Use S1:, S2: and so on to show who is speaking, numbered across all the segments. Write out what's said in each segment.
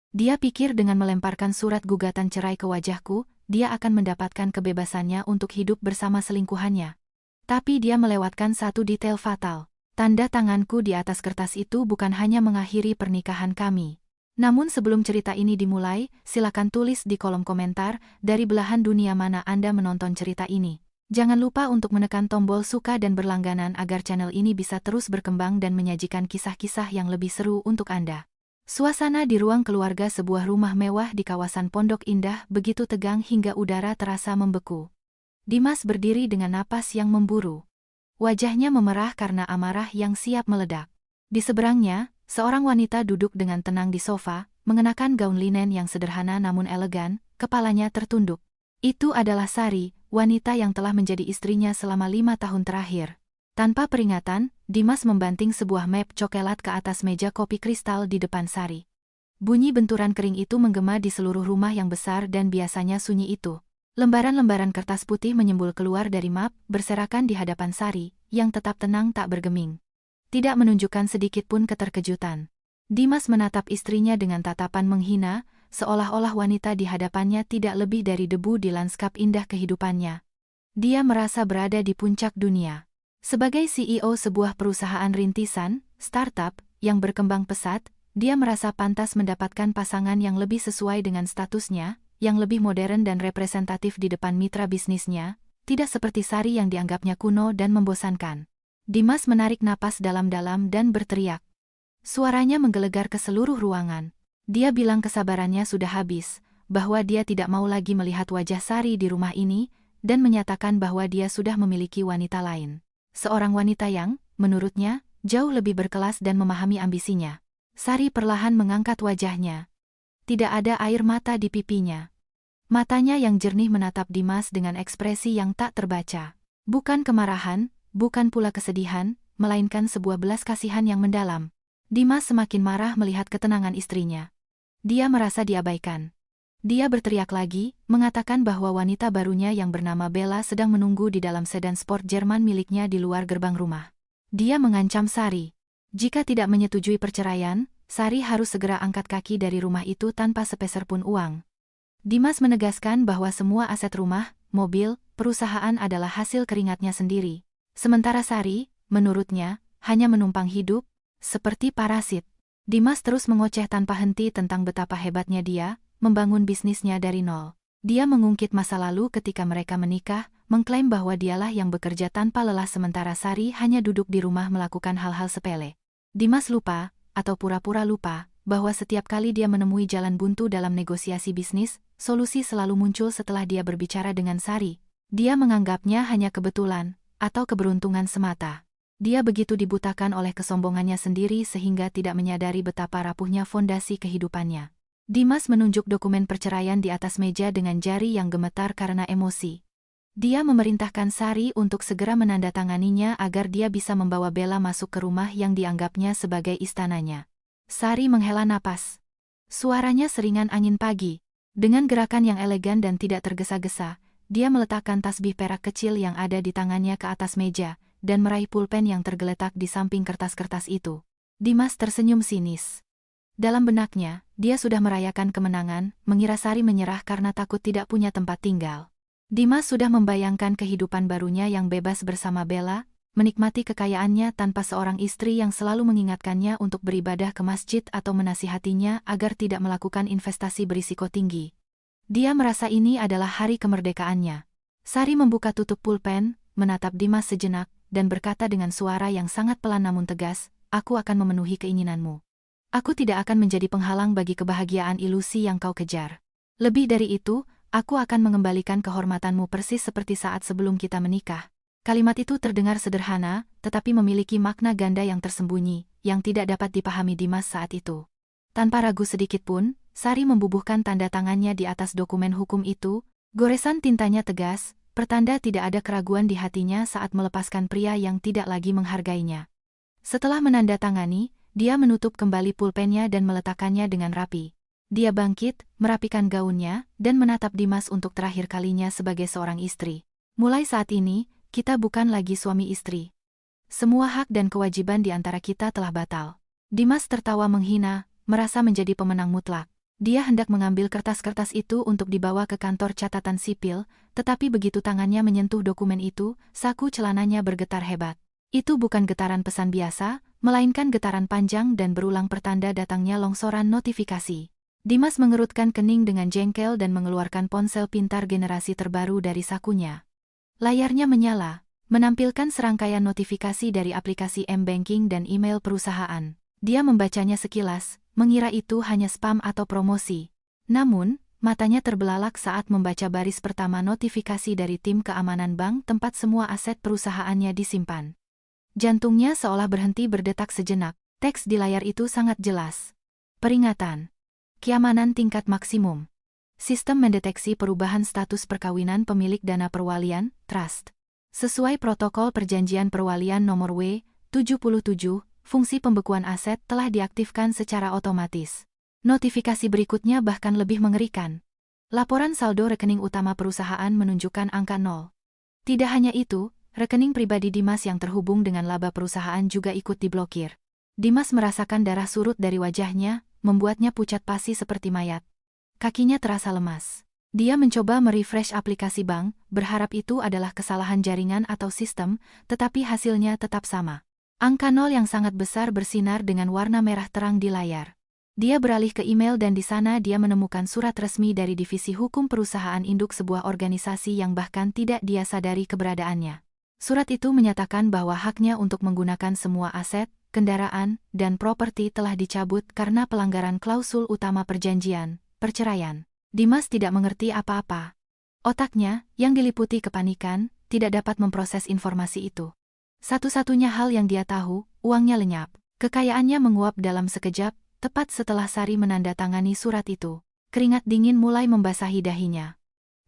S1: Dia pikir dengan melemparkan surat gugatan cerai ke wajahku, dia akan mendapatkan kebebasannya untuk hidup bersama selingkuhannya. Tapi dia melewatkan satu detail fatal. Tanda tanganku di atas kertas itu bukan hanya mengakhiri pernikahan kami. Namun sebelum cerita ini dimulai, silakan tulis di kolom komentar dari belahan dunia mana Anda menonton cerita ini. Jangan lupa untuk menekan tombol suka dan berlangganan agar channel ini bisa terus berkembang dan menyajikan kisah-kisah yang lebih seru untuk Anda. Suasana di ruang keluarga sebuah rumah mewah di kawasan Pondok Indah begitu tegang hingga udara terasa membeku. Dimas berdiri dengan napas yang memburu. Wajahnya memerah karena amarah yang siap meledak. Di seberangnya, seorang wanita duduk dengan tenang di sofa, mengenakan gaun linen yang sederhana namun elegan, kepalanya tertunduk. Itu adalah Sari, wanita yang telah menjadi istrinya selama 5 tahun terakhir. Tanpa peringatan, Dimas membanting sebuah map coklat ke atas meja kopi kristal di depan Sari. Bunyi benturan kering itu menggema di seluruh rumah yang besar dan biasanya sunyi itu. Lembaran-lembaran kertas putih menyembul keluar dari map, berserakan di hadapan Sari, yang tetap tenang tak bergeming. Tidak menunjukkan sedikit pun keterkejutan. Dimas menatap istrinya dengan tatapan menghina, seolah-olah wanita di hadapannya tidak lebih dari debu di lanskap indah kehidupannya. Dia merasa berada di puncak dunia. Sebagai CEO sebuah perusahaan rintisan, startup, yang berkembang pesat, dia merasa pantas mendapatkan pasangan yang lebih sesuai dengan statusnya, yang lebih modern dan representatif di depan mitra bisnisnya, tidak seperti Sari yang dianggapnya kuno dan membosankan. Dimas menarik napas dalam-dalam dan berteriak. Suaranya menggelegar ke seluruh ruangan. Dia bilang kesabarannya sudah habis, bahwa dia tidak mau lagi melihat wajah Sari di rumah ini, dan menyatakan bahwa dia sudah memiliki wanita lain. Seorang wanita yang, menurutnya, jauh lebih berkelas dan memahami ambisinya. Sari perlahan mengangkat wajahnya. Tidak ada air mata di pipinya. Matanya yang jernih menatap Dimas dengan ekspresi yang tak terbaca. Bukan kemarahan, bukan pula kesedihan, melainkan sebuah belas kasihan yang mendalam. Dimas semakin marah melihat ketenangan istrinya. Dia merasa diabaikan. Dia berteriak lagi, mengatakan bahwa wanita barunya yang bernama Bella sedang menunggu di dalam sedan sport Jerman miliknya di luar gerbang rumah. Dia mengancam Sari. Jika tidak menyetujui perceraian, Sari harus segera angkat kaki dari rumah itu tanpa sepeser pun uang. Dimas menegaskan bahwa semua aset rumah, mobil, perusahaan adalah hasil keringatnya sendiri. Sementara Sari, menurutnya, hanya menumpang hidup, seperti parasit. Dimas terus mengoceh tanpa henti tentang betapa hebatnya dia, membangun bisnisnya dari nol. Dia mengungkit masa lalu ketika mereka menikah, mengklaim bahwa dialah yang bekerja tanpa lelah sementara Sari hanya duduk di rumah melakukan hal-hal sepele. Dimas lupa, atau pura-pura lupa, bahwa setiap kali dia menemui jalan buntu dalam negosiasi bisnis, solusi selalu muncul setelah dia berbicara dengan Sari. Dia menganggapnya hanya kebetulan, atau keberuntungan semata. Dia begitu dibutakan oleh kesombongannya sendiri sehingga tidak menyadari betapa rapuhnya fondasi kehidupannya. Dimas menunjuk dokumen perceraian di atas meja dengan jari yang gemetar karena emosi. Dia memerintahkan Sari untuk segera menandatanganinya agar dia bisa membawa Bella masuk ke rumah yang dianggapnya sebagai istananya. Sari menghela napas. Suaranya seringan angin pagi. Dengan gerakan yang elegan dan tidak tergesa-gesa, dia meletakkan tasbih perak kecil yang ada di tangannya ke atas meja, dan meraih pulpen yang tergeletak di samping kertas-kertas itu. Dimas tersenyum sinis. Dalam benaknya, dia sudah merayakan kemenangan, mengira Sari menyerah karena takut tidak punya tempat tinggal. Dimas sudah membayangkan kehidupan barunya yang bebas bersama Bella, menikmati kekayaannya tanpa seorang istri yang selalu mengingatkannya untuk beribadah ke masjid atau menasihatinya agar tidak melakukan investasi berisiko tinggi. Dia merasa ini adalah hari kemerdekaannya. Sari membuka tutup pulpen, menatap Dimas sejenak, dan berkata dengan suara yang sangat pelan namun tegas, "Aku akan memenuhi keinginanmu. Aku tidak akan menjadi penghalang bagi kebahagiaan ilusi yang kau kejar. Lebih dari itu, aku akan mengembalikan kehormatanmu persis seperti saat sebelum kita menikah." Kalimat itu terdengar sederhana, tetapi memiliki makna ganda yang tersembunyi, yang tidak dapat dipahami Dimas saat itu. Tanpa ragu sedikit pun, Sari membubuhkan tanda tangannya di atas dokumen hukum itu, goresan tintanya tegas, pertanda tidak ada keraguan di hatinya saat melepaskan pria yang tidak lagi menghargainya. Setelah menandatangani, dia menutup kembali pulpennya dan meletakkannya dengan rapi. Dia bangkit, merapikan gaunnya, dan menatap Dimas untuk terakhir kalinya sebagai seorang istri. Mulai saat ini, kita bukan lagi suami istri. Semua hak dan kewajiban di antara kita telah batal. Dimas tertawa menghina, merasa menjadi pemenang mutlak. Dia hendak mengambil kertas-kertas itu untuk dibawa ke kantor catatan sipil, tetapi begitu tangannya menyentuh dokumen itu, saku celananya bergetar hebat. Itu bukan getaran pesan biasa, melainkan getaran panjang dan berulang pertanda datangnya longsoran notifikasi. Dimas mengerutkan kening dengan jengkel dan mengeluarkan ponsel pintar generasi terbaru dari sakunya. Layarnya menyala, menampilkan serangkaian notifikasi dari aplikasi M-Banking dan email perusahaan. Dia membacanya sekilas, mengira itu hanya spam atau promosi. Namun, matanya terbelalak saat membaca baris pertama notifikasi dari tim keamanan bank tempat semua aset perusahaannya disimpan. Jantungnya seolah berhenti berdetak sejenak. Teks di layar itu sangat jelas. Peringatan. Keamanan tingkat maksimum. Sistem mendeteksi perubahan status perkawinan pemilik dana perwalian, trust. Sesuai protokol perjanjian perwalian nomor W77, fungsi pembekuan aset telah diaktifkan secara otomatis. Notifikasi berikutnya bahkan lebih mengerikan. Laporan saldo rekening utama perusahaan menunjukkan angka 0. Tidak hanya itu, rekening pribadi Dimas yang terhubung dengan laba perusahaan juga ikut diblokir. Dimas merasakan darah surut dari wajahnya, membuatnya pucat pasi seperti mayat. Kakinya terasa lemas. Dia mencoba merefresh aplikasi bank, berharap itu adalah kesalahan jaringan atau sistem, tetapi hasilnya tetap sama. Angka 0 yang sangat besar bersinar dengan warna merah terang di layar. Dia beralih ke email dan di sana dia menemukan surat resmi dari Divisi Hukum Perusahaan Induk sebuah organisasi yang bahkan tidak dia sadari keberadaannya. Surat itu menyatakan bahwa haknya untuk menggunakan semua aset, kendaraan, dan properti telah dicabut karena pelanggaran klausul utama perjanjian, perceraian. Dimas tidak mengerti apa-apa. Otaknya, yang diliputi kepanikan, tidak dapat memproses informasi itu. Satu-satunya hal yang dia tahu, uangnya lenyap. Kekayaannya menguap dalam sekejap, tepat setelah Sari menandatangani surat itu. Keringat dingin mulai membasahi dahinya.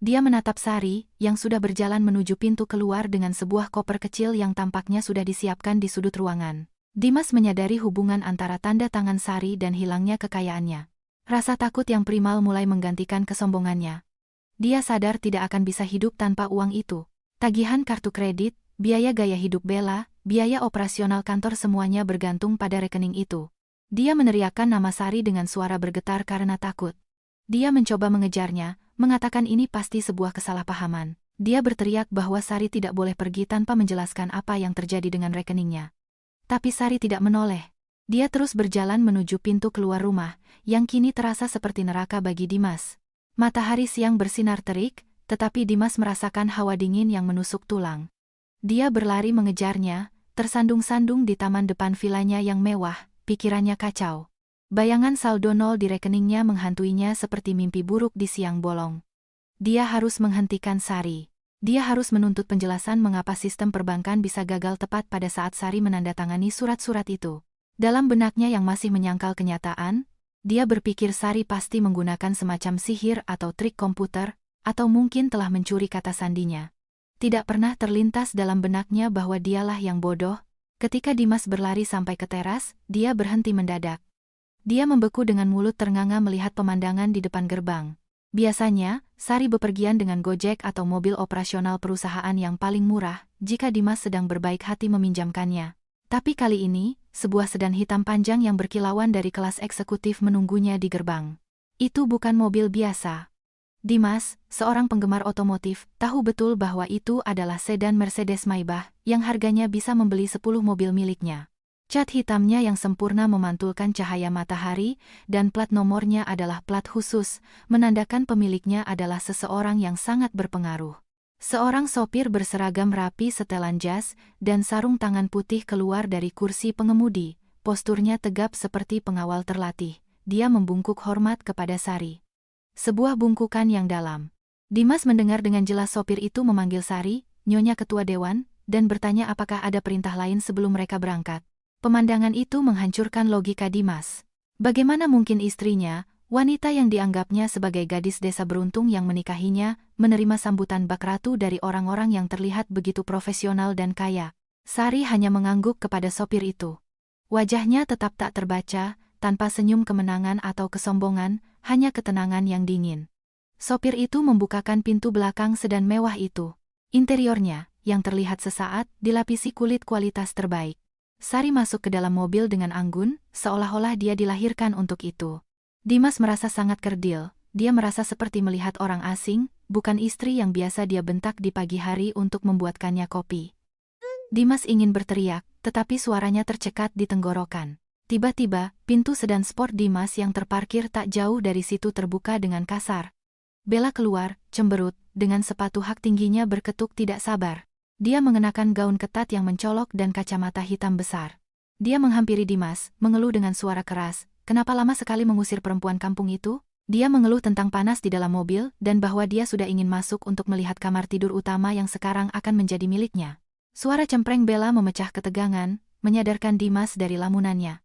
S1: Dia menatap Sari, yang sudah berjalan menuju pintu keluar dengan sebuah koper kecil yang tampaknya sudah disiapkan di sudut ruangan. Dimas menyadari hubungan antara tanda tangan Sari dan hilangnya kekayaannya. Rasa takut yang primal mulai menggantikan kesombongannya. Dia sadar tidak akan bisa hidup tanpa uang itu. Tagihan kartu kredit, biaya gaya hidup Bella, biaya operasional kantor semuanya bergantung pada rekening itu. Dia meneriakkan nama Sari dengan suara bergetar karena takut. Dia mencoba mengejarnya, mengatakan ini pasti sebuah kesalahpahaman. Dia berteriak bahwa Sari tidak boleh pergi tanpa menjelaskan apa yang terjadi dengan rekeningnya. Tapi Sari tidak menoleh. Dia terus berjalan menuju pintu keluar rumah, yang kini terasa seperti neraka bagi Dimas. Matahari siang bersinar terik, tetapi Dimas merasakan hawa dingin yang menusuk tulang. Dia berlari mengejarnya, tersandung-sandung di taman depan vilanya yang mewah, pikirannya kacau. Bayangan saldo 0 di rekeningnya menghantuinya seperti mimpi buruk di siang bolong. Dia harus menghentikan Sari. Dia harus menuntut penjelasan mengapa sistem perbankan bisa gagal tepat pada saat Sari menandatangani surat-surat itu. Dalam benaknya yang masih menyangkal kenyataan, dia berpikir Sari pasti menggunakan semacam sihir atau trik komputer, atau mungkin telah mencuri kata sandinya. Tidak pernah terlintas dalam benaknya bahwa dialah yang bodoh. Ketika Dimas berlari sampai ke teras, dia berhenti mendadak. Dia membeku dengan mulut ternganga melihat pemandangan di depan gerbang. Biasanya, Sari bepergian dengan Gojek atau mobil operasional perusahaan yang paling murah, jika Dimas sedang berbaik hati meminjamkannya. Tapi kali ini, sebuah sedan hitam panjang yang berkilauan dari kelas eksekutif menunggunya di gerbang. Itu bukan mobil biasa. Dimas, seorang penggemar otomotif, tahu betul bahwa itu adalah sedan Mercedes Maybach, yang harganya bisa membeli 10 mobil miliknya. Cat hitamnya yang sempurna memantulkan cahaya matahari, dan plat nomornya adalah plat khusus, menandakan pemiliknya adalah seseorang yang sangat berpengaruh. Seorang sopir berseragam rapi setelan jas, dan sarung tangan putih keluar dari kursi pengemudi, posturnya tegap seperti pengawal terlatih. Dia membungkuk hormat kepada Sari. Sebuah bungkukan yang dalam. Dimas mendengar dengan jelas sopir itu memanggil Sari, Nyonya Ketua Dewan, dan bertanya apakah ada perintah lain sebelum mereka berangkat. Pemandangan itu menghancurkan logika Dimas. Bagaimana mungkin istrinya, wanita yang dianggapnya sebagai gadis desa beruntung yang menikahinya, menerima sambutan bak ratu dari orang-orang yang terlihat begitu profesional dan kaya? Sari hanya mengangguk kepada sopir itu. Wajahnya tetap tak terbaca, tanpa senyum kemenangan atau kesombongan, hanya ketenangan yang dingin. Sopir itu membukakan pintu belakang sedan mewah itu. Interiornya, yang terlihat sesaat, dilapisi kulit kualitas terbaik. Sari masuk ke dalam mobil dengan anggun, seolah-olah dia dilahirkan untuk itu. Dimas merasa sangat kerdil, dia merasa seperti melihat orang asing, bukan istri yang biasa dia bentak di pagi hari untuk membuatkannya kopi. Dimas ingin berteriak, tetapi suaranya tercekat di tenggorokan. Tiba-tiba, pintu sedan sport Dimas yang terparkir tak jauh dari situ terbuka dengan kasar. Bella keluar, cemberut, dengan sepatu hak tingginya berketuk tidak sabar. Dia mengenakan gaun ketat yang mencolok dan kacamata hitam besar. Dia menghampiri Dimas, mengeluh dengan suara keras, "Kenapa lama sekali mengusir perempuan kampung itu?" Dia mengeluh tentang panas di dalam mobil dan bahwa dia sudah ingin masuk untuk melihat kamar tidur utama yang sekarang akan menjadi miliknya. Suara cempreng Bella memecah ketegangan, menyadarkan Dimas dari lamunannya.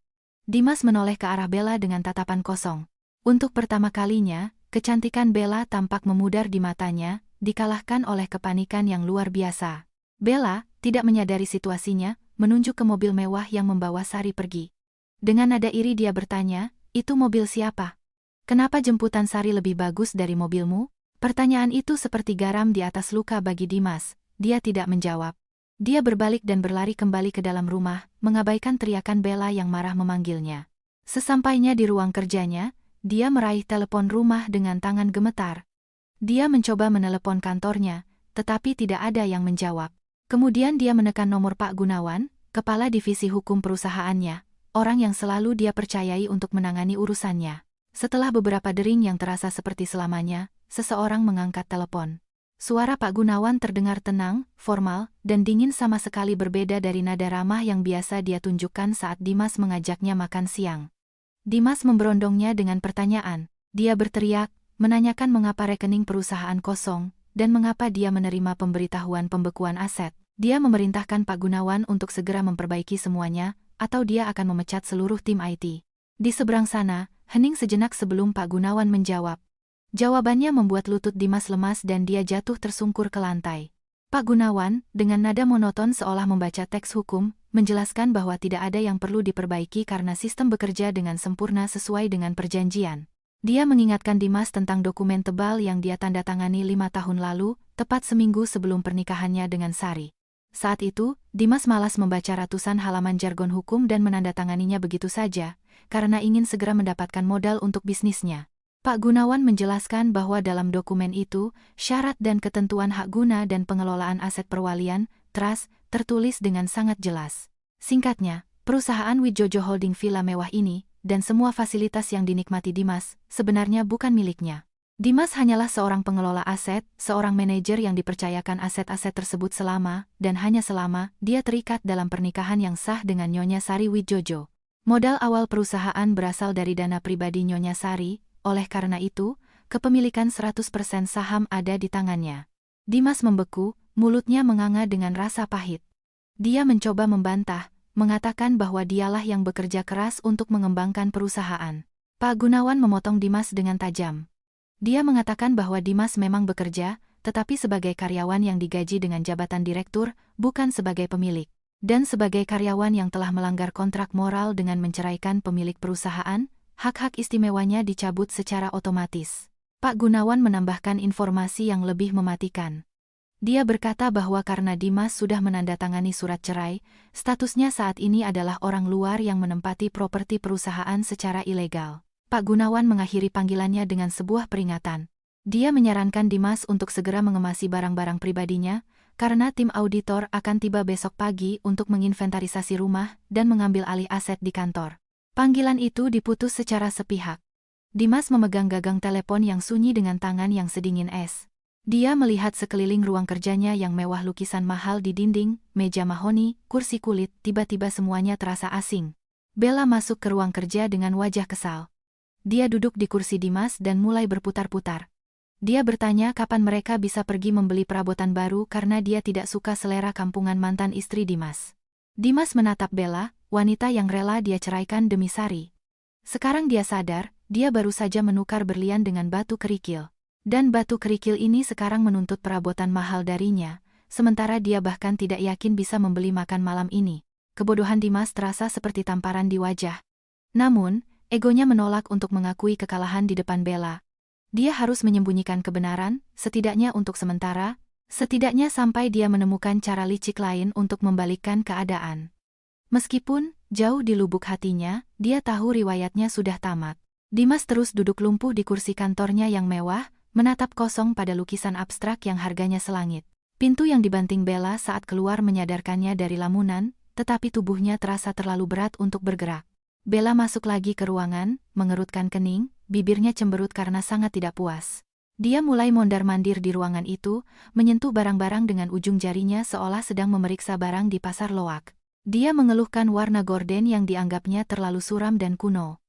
S1: Dimas menoleh ke arah Bella dengan tatapan kosong. Untuk pertama kalinya, kecantikan Bella tampak memudar di matanya, dikalahkan oleh kepanikan yang luar biasa. Bella, tidak menyadari situasinya, menunjuk ke mobil mewah yang membawa Sari pergi. Dengan nada iri dia bertanya, "Itu mobil siapa? Kenapa jemputan Sari lebih bagus dari mobilmu?" Pertanyaan itu seperti garam di atas luka bagi Dimas. Dia tidak menjawab. Dia berbalik dan berlari kembali ke dalam rumah, mengabaikan teriakan Bella yang marah memanggilnya. Sesampainya di ruang kerjanya, dia meraih telepon rumah dengan tangan gemetar. Dia mencoba menelepon kantornya, tetapi tidak ada yang menjawab. Kemudian dia menekan nomor Pak Gunawan, kepala divisi hukum perusahaannya, orang yang selalu dia percayai untuk menangani urusannya. Setelah beberapa dering yang terasa seperti selamanya, seseorang mengangkat telepon. Suara Pak Gunawan terdengar tenang, formal, dan dingin sama sekali berbeda dari nada ramah yang biasa dia tunjukkan saat Dimas mengajaknya makan siang. Dimas memberondongnya dengan pertanyaan. Dia berteriak, menanyakan mengapa rekening perusahaan kosong, dan mengapa dia menerima pemberitahuan pembekuan aset. Dia memerintahkan Pak Gunawan untuk segera memperbaiki semuanya, atau dia akan memecat seluruh tim IT. Di seberang sana, hening sejenak sebelum Pak Gunawan menjawab. Jawabannya membuat lutut Dimas lemas dan dia jatuh tersungkur ke lantai. Pak Gunawan, dengan nada monoton seolah membaca teks hukum, menjelaskan bahwa tidak ada yang perlu diperbaiki karena sistem bekerja dengan sempurna sesuai dengan perjanjian. Dia mengingatkan Dimas tentang dokumen tebal yang dia tanda tangani 5 tahun lalu, tepat seminggu sebelum pernikahannya dengan Sari. Saat itu, Dimas malas membaca ratusan halaman jargon hukum dan menandatanganinya begitu saja, karena ingin segera mendapatkan modal untuk bisnisnya. Pak Gunawan menjelaskan bahwa dalam dokumen itu, syarat dan ketentuan hak guna dan pengelolaan aset perwalian, trust, tertulis dengan sangat jelas. Singkatnya, perusahaan Wijojo Holding Villa mewah ini, dan semua fasilitas yang dinikmati Dimas, sebenarnya bukan miliknya. Dimas hanyalah seorang pengelola aset, seorang manajer yang dipercayakan aset-aset tersebut selama, dan hanya selama, dia terikat dalam pernikahan yang sah dengan Nyonya Sari Wijojo. Modal awal perusahaan berasal dari dana pribadi Nyonya Sari. Oleh karena itu, kepemilikan 100% saham ada di tangannya. Dimas membeku, mulutnya menganga dengan rasa pahit. Dia mencoba membantah, mengatakan bahwa dialah yang bekerja keras untuk mengembangkan perusahaan. Pak Gunawan memotong Dimas dengan tajam. Dia mengatakan bahwa Dimas memang bekerja, tetapi sebagai karyawan yang digaji dengan jabatan direktur, bukan sebagai pemilik. Dan sebagai karyawan yang telah melanggar kontrak moral dengan menceraikan pemilik perusahaan, hak-hak istimewanya dicabut secara otomatis. Pak Gunawan menambahkan informasi yang lebih mematikan. Dia berkata bahwa karena Dimas sudah menandatangani surat cerai, statusnya saat ini adalah orang luar yang menempati properti perusahaan secara ilegal. Pak Gunawan mengakhiri panggilannya dengan sebuah peringatan. Dia menyarankan Dimas untuk segera mengemasi barang-barang pribadinya, karena tim auditor akan tiba besok pagi untuk menginventarisasi rumah dan mengambil alih aset di kantor. Panggilan itu diputus secara sepihak. Dimas memegang gagang telepon yang sunyi dengan tangan yang sedingin es. Dia melihat sekeliling ruang kerjanya yang mewah lukisan mahal di dinding, meja mahoni, kursi kulit, tiba-tiba semuanya terasa asing. Bella masuk ke ruang kerja dengan wajah kesal. Dia duduk di kursi Dimas dan mulai berputar-putar. Dia bertanya kapan mereka bisa pergi membeli perabotan baru karena dia tidak suka selera kampungan mantan istri Dimas. Dimas menatap Bella, wanita yang rela dia ceraikan demi Sari. Sekarang dia sadar, dia baru saja menukar berlian dengan batu kerikil. Dan batu kerikil ini sekarang menuntut perabotan mahal darinya, sementara dia bahkan tidak yakin bisa membeli makan malam ini. Kebodohan Dimas terasa seperti tamparan di wajah. Namun, egonya menolak untuk mengakui kekalahan di depan Bella. Dia harus menyembunyikan kebenaran, setidaknya untuk sementara, setidaknya sampai dia menemukan cara licik lain untuk membalikkan keadaan. Meskipun, jauh di lubuk hatinya, dia tahu riwayatnya sudah tamat. Dimas terus duduk lumpuh di kursi kantornya yang mewah, menatap kosong pada lukisan abstrak yang harganya selangit. Pintu yang dibanting Bella saat keluar menyadarkannya dari lamunan, tetapi tubuhnya terasa terlalu berat untuk bergerak. Bella masuk lagi ke ruangan, mengerutkan kening, bibirnya cemberut karena sangat tidak puas. Dia mulai mondar-mandir di ruangan itu, menyentuh barang-barang dengan ujung jarinya seolah sedang memeriksa barang di pasar loak. Dia mengeluhkan warna gorden yang dianggapnya terlalu suram dan kuno.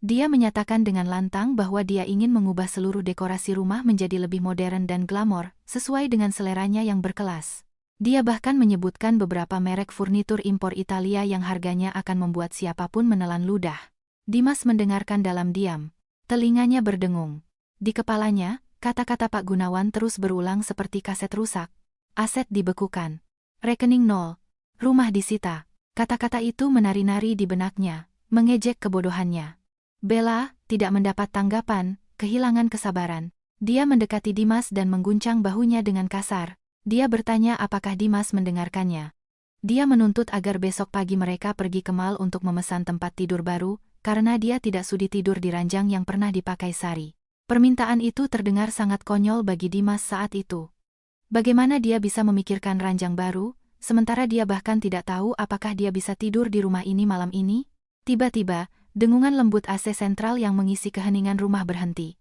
S1: Dia menyatakan dengan lantang bahwa dia ingin mengubah seluruh dekorasi rumah menjadi lebih modern dan glamor, sesuai dengan seleranya yang berkelas. Dia bahkan menyebutkan beberapa merek furnitur impor Italia yang harganya akan membuat siapapun menelan ludah. Dimas mendengarkan dalam diam. Telinganya berdengung. Di kepalanya, kata-kata Pak Gunawan terus berulang seperti kaset rusak. Aset dibekukan. Rekening nol. Rumah disita. Kata-kata itu menari-nari di benaknya, mengejek kebodohannya. Bella tidak mendapat tanggapan, kehilangan kesabaran. Dia mendekati Dimas dan mengguncang bahunya dengan kasar. Dia bertanya apakah Dimas mendengarkannya. Dia menuntut agar besok pagi mereka pergi ke mall untuk memesan tempat tidur baru, karena dia tidak sudi tidur di ranjang yang pernah dipakai Sari. Permintaan itu terdengar sangat konyol bagi Dimas saat itu. Bagaimana dia bisa memikirkan ranjang baru, sementara dia bahkan tidak tahu apakah dia bisa tidur di rumah ini malam ini? Tiba-tiba, dengungan lembut AC sentral yang mengisi keheningan rumah berhenti.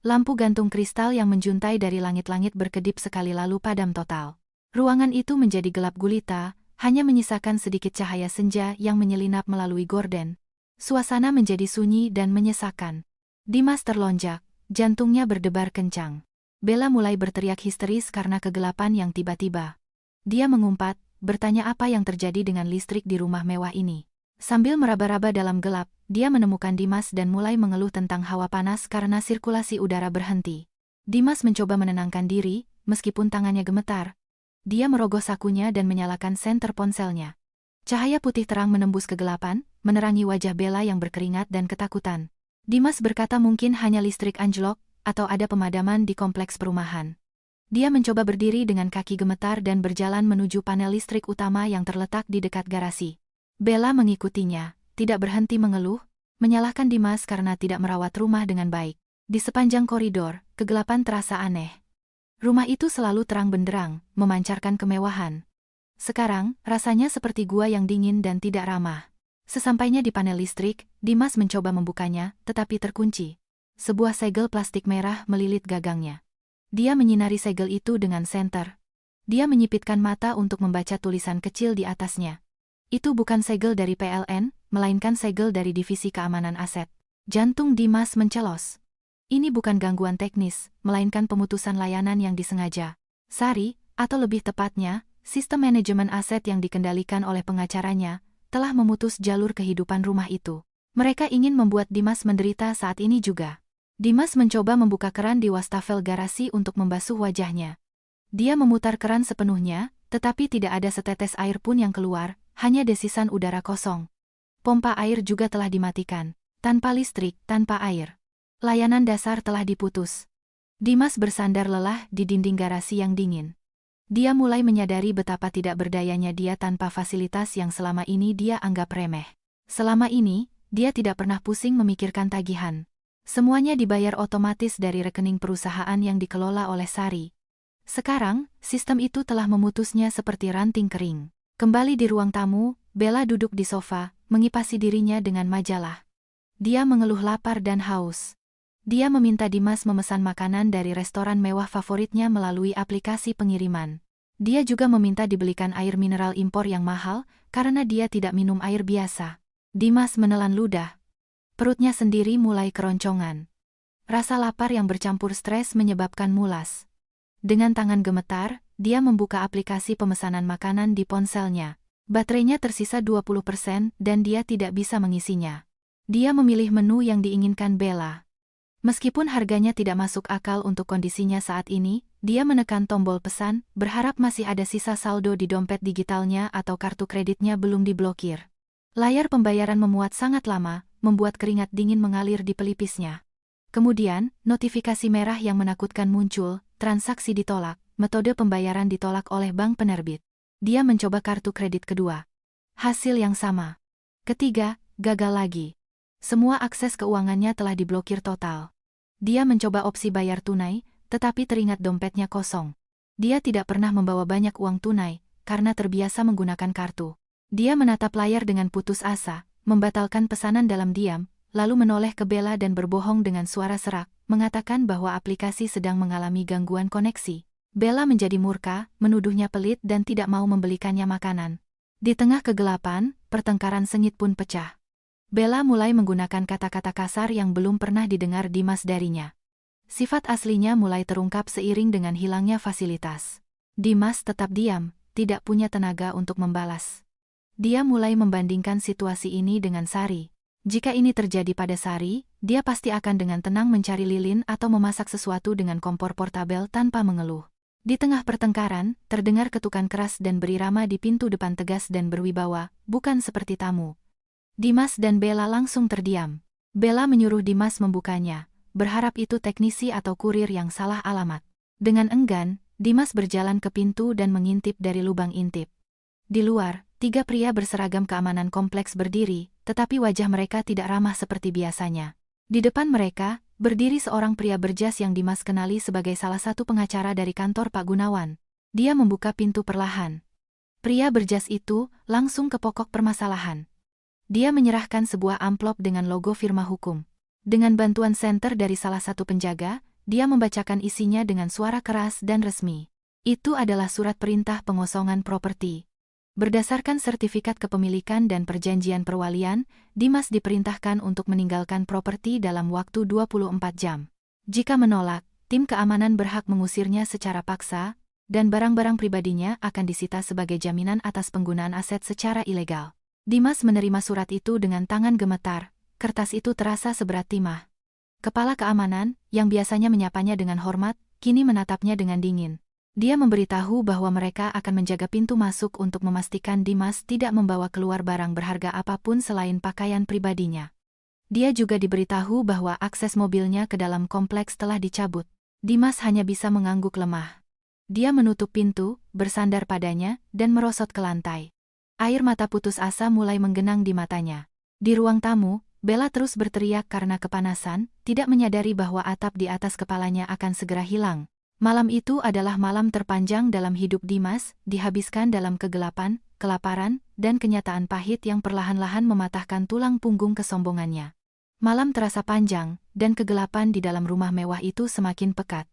S1: Lampu gantung kristal yang menjuntai dari langit-langit berkedip sekali lalu padam total. Ruangan itu menjadi gelap gulita, hanya menyisakan sedikit cahaya senja yang menyelinap melalui gorden. Suasana menjadi sunyi dan menyesakan. Dimas terlonjak, jantungnya berdebar kencang. Bella mulai berteriak histeris karena kegelapan yang tiba-tiba. Dia mengumpat, bertanya apa yang terjadi dengan listrik di rumah mewah ini. Sambil meraba-raba dalam gelap, dia menemukan Dimas dan mulai mengeluh tentang hawa panas karena sirkulasi udara berhenti. Dimas mencoba menenangkan diri, meskipun tangannya gemetar. Dia merogoh sakunya dan menyalakan senter ponselnya. Cahaya putih terang menembus kegelapan, menerangi wajah Bella yang berkeringat dan ketakutan. Dimas berkata mungkin hanya listrik anjlok, atau ada pemadaman di kompleks perumahan. Dia mencoba berdiri dengan kaki gemetar dan berjalan menuju panel listrik utama yang terletak di dekat garasi. Bella mengikutinya, tidak berhenti mengeluh, menyalahkan Dimas karena tidak merawat rumah dengan baik. Di sepanjang koridor, kegelapan terasa aneh. Rumah itu selalu terang benderang, memancarkan kemewahan. Sekarang, rasanya seperti gua yang dingin dan tidak ramah. Sesampainya di panel listrik, Dimas mencoba membukanya, tetapi terkunci. Sebuah segel plastik merah melilit gagangnya. Dia menyinari segel itu dengan senter. Dia menyipitkan mata untuk membaca tulisan kecil di atasnya. Itu bukan segel dari PLN, melainkan segel dari Divisi Keamanan Aset. Jantung Dimas mencelos. Ini bukan gangguan teknis, melainkan pemutusan layanan yang disengaja. Sari, atau lebih tepatnya, sistem manajemen aset yang dikendalikan oleh pengacaranya, telah memutus jalur kehidupan rumah itu. Mereka ingin membuat Dimas menderita saat ini juga. Dimas mencoba membuka keran di wastafel garasi untuk membasuh wajahnya. Dia memutar keran sepenuhnya, tetapi tidak ada setetes air pun yang keluar, hanya desisan udara kosong. Pompa air juga telah dimatikan. Tanpa listrik, tanpa air. Layanan dasar telah diputus. Dimas bersandar lelah di dinding garasi yang dingin. Dia mulai menyadari betapa tidak berdayanya dia tanpa fasilitas yang selama ini dia anggap remeh. Selama ini, dia tidak pernah pusing memikirkan tagihan. Semuanya dibayar otomatis dari rekening perusahaan yang dikelola oleh Sari. Sekarang, sistem itu telah memutusnya seperti ranting kering. Kembali di ruang tamu, Bella duduk di sofa, mengipasi dirinya dengan majalah. Dia mengeluh lapar dan haus. Dia meminta Dimas memesan makanan dari restoran mewah favoritnya melalui aplikasi pengiriman. Dia juga meminta dibelikan air mineral impor yang mahal, karena dia tidak minum air biasa. Dimas menelan ludah. Perutnya sendiri mulai keroncongan. Rasa lapar yang bercampur stres menyebabkan mulas. Dengan tangan gemetar, dia membuka aplikasi pemesanan makanan di ponselnya. Baterainya tersisa 20% dan dia tidak bisa mengisinya. Dia memilih menu yang diinginkan Bella. Meskipun harganya tidak masuk akal untuk kondisinya saat ini, dia menekan tombol pesan, berharap masih ada sisa saldo di dompet digitalnya atau kartu kreditnya belum diblokir. Layar pembayaran memuat sangat lama, membuat keringat dingin mengalir di pelipisnya. Kemudian, notifikasi merah yang menakutkan muncul, transaksi ditolak, metode pembayaran ditolak oleh bank penerbit. Dia mencoba kartu kredit kedua. Hasil yang sama. Ketiga, gagal lagi. Semua akses keuangannya telah diblokir total. Dia mencoba opsi bayar tunai, tetapi teringat dompetnya kosong. Dia tidak pernah membawa banyak uang tunai, karena terbiasa menggunakan kartu. Dia menatap layar dengan putus asa, membatalkan pesanan dalam diam, lalu menoleh ke Bella dan berbohong dengan suara serak, mengatakan bahwa aplikasi sedang mengalami gangguan koneksi. Bella menjadi murka, menuduhnya pelit dan tidak mau membelikannya makanan. Di tengah kegelapan, pertengkaran sengit pun pecah. Bella mulai menggunakan kata-kata kasar yang belum pernah didengar Dimas darinya. Sifat aslinya mulai terungkap seiring dengan hilangnya fasilitas. Dimas tetap diam, tidak punya tenaga untuk membalas. Dia mulai membandingkan situasi ini dengan Sari. Jika ini terjadi pada Sari, dia pasti akan dengan tenang mencari lilin atau memasak sesuatu dengan kompor portabel tanpa mengeluh. Di tengah pertengkaran, terdengar ketukan keras dan berirama di pintu depan tegas dan berwibawa, bukan seperti tamu. Dimas dan Bella langsung terdiam. Bella menyuruh Dimas membukanya, berharap itu teknisi atau kurir yang salah alamat. Dengan enggan, Dimas berjalan ke pintu dan mengintip dari lubang intip. Di luar, 3 pria berseragam keamanan kompleks berdiri, tetapi wajah mereka tidak ramah seperti biasanya. Di depan mereka, berdiri seorang pria berjas yang Dimas kenali sebagai salah satu pengacara dari kantor Pak Gunawan. Dia membuka pintu perlahan. Pria berjas itu langsung ke pokok permasalahan. Dia menyerahkan sebuah amplop dengan logo firma hukum. Dengan bantuan senter dari salah satu penjaga, dia membacakan isinya dengan suara keras dan resmi. Itu adalah surat perintah pengosongan properti. Berdasarkan sertifikat kepemilikan dan perjanjian perwalian, Dimas diperintahkan untuk meninggalkan properti dalam waktu 24 jam. Jika menolak, tim keamanan berhak mengusirnya secara paksa, dan barang-barang pribadinya akan disita sebagai jaminan atas penggunaan aset secara ilegal. Dimas menerima surat itu dengan tangan gemetar, kertas itu terasa seberat timah. Kepala keamanan, yang biasanya menyapanya dengan hormat, kini menatapnya dengan dingin. Dia memberitahu bahwa mereka akan menjaga pintu masuk untuk memastikan Dimas tidak membawa keluar barang berharga apapun selain pakaian pribadinya. Dia juga diberitahu bahwa akses mobilnya ke dalam kompleks telah dicabut. Dimas hanya bisa mengangguk lemah. Dia menutup pintu, bersandar padanya, dan merosot ke lantai. Air mata putus asa mulai menggenang di matanya. Di ruang tamu, Bella terus berteriak karena kepanasan, tidak menyadari bahwa atap di atas kepalanya akan segera hilang. Malam itu adalah malam terpanjang dalam hidup Dimas, dihabiskan dalam kegelapan, kelaparan, dan kenyataan pahit yang perlahan-lahan mematahkan tulang punggung kesombongannya. Malam terasa panjang, dan kegelapan di dalam rumah mewah itu semakin pekat.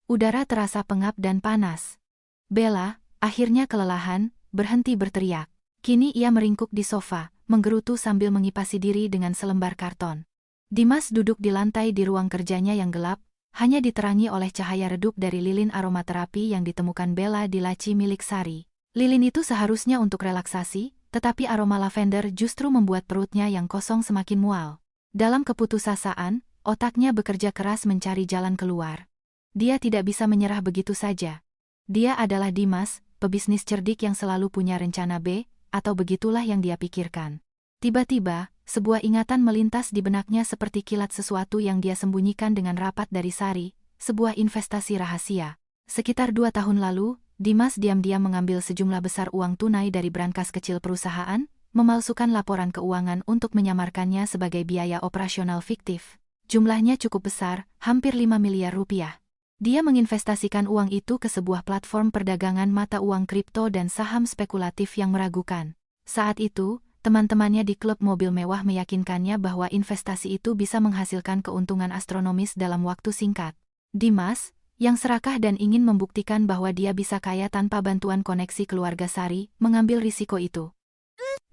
S1: Udara terasa pengap dan panas. Bella, akhirnya kelelahan, berhenti berteriak. Kini ia meringkuk di sofa, menggerutu sambil mengipasi diri dengan selembar karton. Dimas duduk di lantai di ruang kerjanya yang gelap, hanya diterangi oleh cahaya redup dari lilin aromaterapi yang ditemukan Bella di laci milik Sari. Lilin itu seharusnya untuk relaksasi, tetapi aroma lavender justru membuat perutnya yang kosong semakin mual. Dalam keputusasaan, otaknya bekerja keras mencari jalan keluar. Dia tidak bisa menyerah begitu saja. Dia adalah Dimas, pebisnis cerdik yang selalu punya rencana B, atau begitulah yang dia pikirkan. Tiba-tiba, sebuah ingatan melintas di benaknya seperti kilat sesuatu yang dia sembunyikan dengan rapat dari Sari, sebuah investasi rahasia. Sekitar 2 tahun lalu, Dimas diam-diam mengambil sejumlah besar uang tunai dari brankas kecil perusahaan, memalsukan laporan keuangan untuk menyamarkannya sebagai biaya operasional fiktif. Jumlahnya cukup besar, hampir 5 miliar rupiah. Dia menginvestasikan uang itu ke sebuah platform perdagangan mata uang kripto dan saham spekulatif yang meragukan. Saat itu, teman-temannya di klub mobil mewah meyakinkannya bahwa investasi itu bisa menghasilkan keuntungan astronomis dalam waktu singkat. Dimas, yang serakah dan ingin membuktikan bahwa dia bisa kaya tanpa bantuan koneksi keluarga Sari, mengambil risiko itu.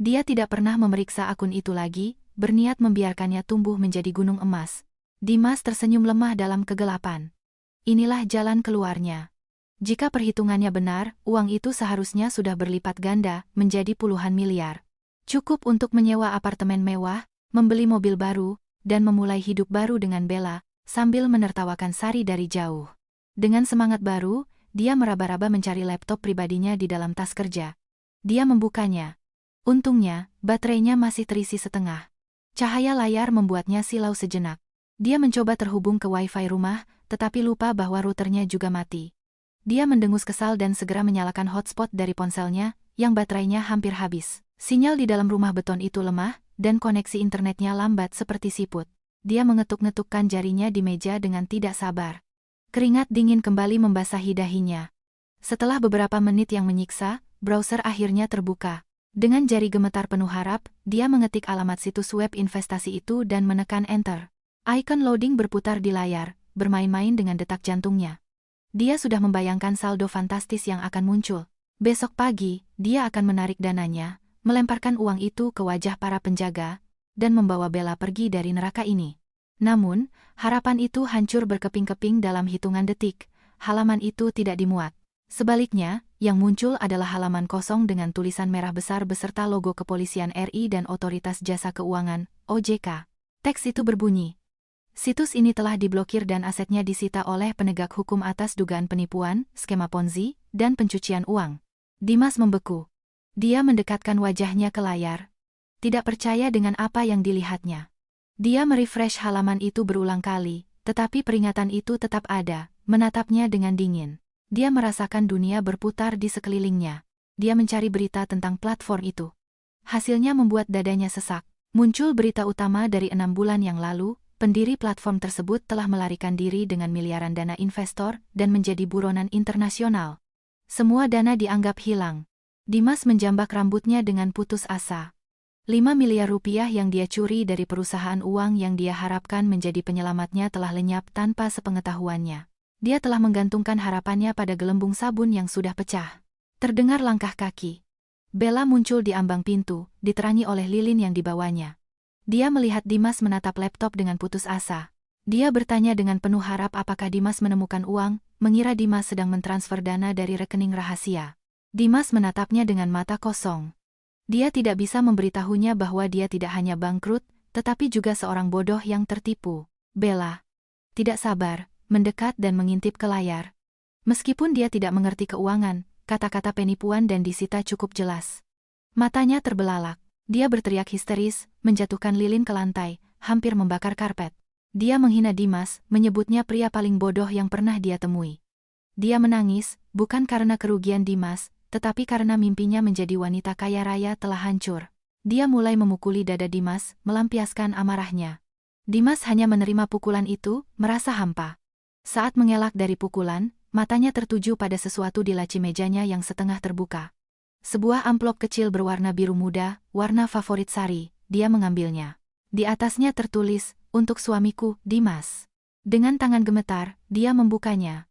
S1: Dia tidak pernah memeriksa akun itu lagi, berniat membiarkannya tumbuh menjadi gunung emas. Dimas tersenyum lemah dalam kegelapan. Inilah jalan keluarnya. Jika perhitungannya benar, uang itu seharusnya sudah berlipat ganda, menjadi puluhan miliar. Cukup untuk menyewa apartemen mewah, membeli mobil baru, dan memulai hidup baru dengan Bella, sambil menertawakan Sari dari jauh. Dengan semangat baru, dia meraba-raba mencari laptop pribadinya di dalam tas kerja. Dia membukanya. Untungnya, baterainya masih terisi setengah. Cahaya layar membuatnya silau sejenak. Dia mencoba terhubung ke wifi rumah, tetapi lupa bahwa routernya juga mati. Dia mendengus kesal dan segera menyalakan hotspot dari ponselnya, yang baterainya hampir habis. Sinyal di dalam rumah beton itu lemah, dan koneksi internetnya lambat seperti siput. Dia mengetuk-ngetukkan jarinya di meja dengan tidak sabar. Keringat dingin kembali membasahi dahinya. Setelah beberapa menit yang menyiksa, browser akhirnya terbuka. Dengan jari gemetar penuh harap, dia mengetik alamat situs web investasi itu dan menekan enter. Icon loading berputar di layar, bermain-main dengan detak jantungnya. Dia sudah membayangkan saldo fantastis yang akan muncul. Besok pagi, dia akan menarik dananya, melemparkan uang itu ke wajah para penjaga, dan membawa Bella pergi dari neraka ini. Namun, harapan itu hancur berkeping-keping dalam hitungan detik. Halaman itu tidak dimuat. Sebaliknya, yang muncul adalah halaman kosong dengan tulisan merah besar beserta logo Kepolisian RI dan Otoritas Jasa Keuangan, OJK. Teks itu berbunyi, situs ini telah diblokir dan asetnya disita oleh penegak hukum atas dugaan penipuan, skema Ponzi, dan pencucian uang. Dimas membeku. Dia mendekatkan wajahnya ke layar. Tidak percaya dengan apa yang dilihatnya. Dia merefresh halaman itu berulang kali, tetapi peringatan itu tetap ada, menatapnya dengan dingin. Dia merasakan dunia berputar di sekelilingnya. Dia mencari berita tentang platform itu. Hasilnya membuat dadanya sesak. Muncul berita utama dari 6 bulan yang lalu, pendiri platform tersebut telah melarikan diri dengan miliaran dana investor dan menjadi buronan internasional. Semua dana dianggap hilang. Dimas menjambak rambutnya dengan putus asa. 5 miliar rupiah yang dia curi dari perusahaan uang yang dia harapkan menjadi penyelamatnya telah lenyap tanpa sepengetahuannya. Dia telah menggantungkan harapannya pada gelembung sabun yang sudah pecah. Terdengar langkah kaki. Bella muncul di ambang pintu, diterangi oleh lilin yang dibawanya. Dia melihat Dimas menatap laptop dengan putus asa. Dia bertanya dengan penuh harap apakah Dimas menemukan uang, mengira Dimas sedang mentransfer dana dari rekening rahasia. Dimas menatapnya dengan mata kosong. Dia tidak bisa memberitahunya bahwa dia tidak hanya bangkrut, tetapi juga seorang bodoh yang tertipu. Bella tidak sabar, mendekat dan mengintip ke layar. Meskipun dia tidak mengerti keuangan, kata-kata penipuan dan disita cukup jelas. Matanya terbelalak. Dia berteriak histeris, menjatuhkan lilin ke lantai, hampir membakar karpet. Dia menghina Dimas, menyebutnya pria paling bodoh yang pernah dia temui. Dia menangis, bukan karena kerugian Dimas, tetapi karena mimpinya menjadi wanita kaya raya telah hancur. Dia mulai memukuli dada Dimas, melampiaskan amarahnya. Dimas hanya menerima pukulan itu, merasa hampa. Saat mengelak dari pukulan, matanya tertuju pada sesuatu di laci mejanya yang setengah terbuka. Sebuah amplop kecil berwarna biru muda, warna favorit Sari. Dia mengambilnya. Di atasnya tertulis, untuk suamiku, Dimas. Dengan tangan gemetar, dia membukanya.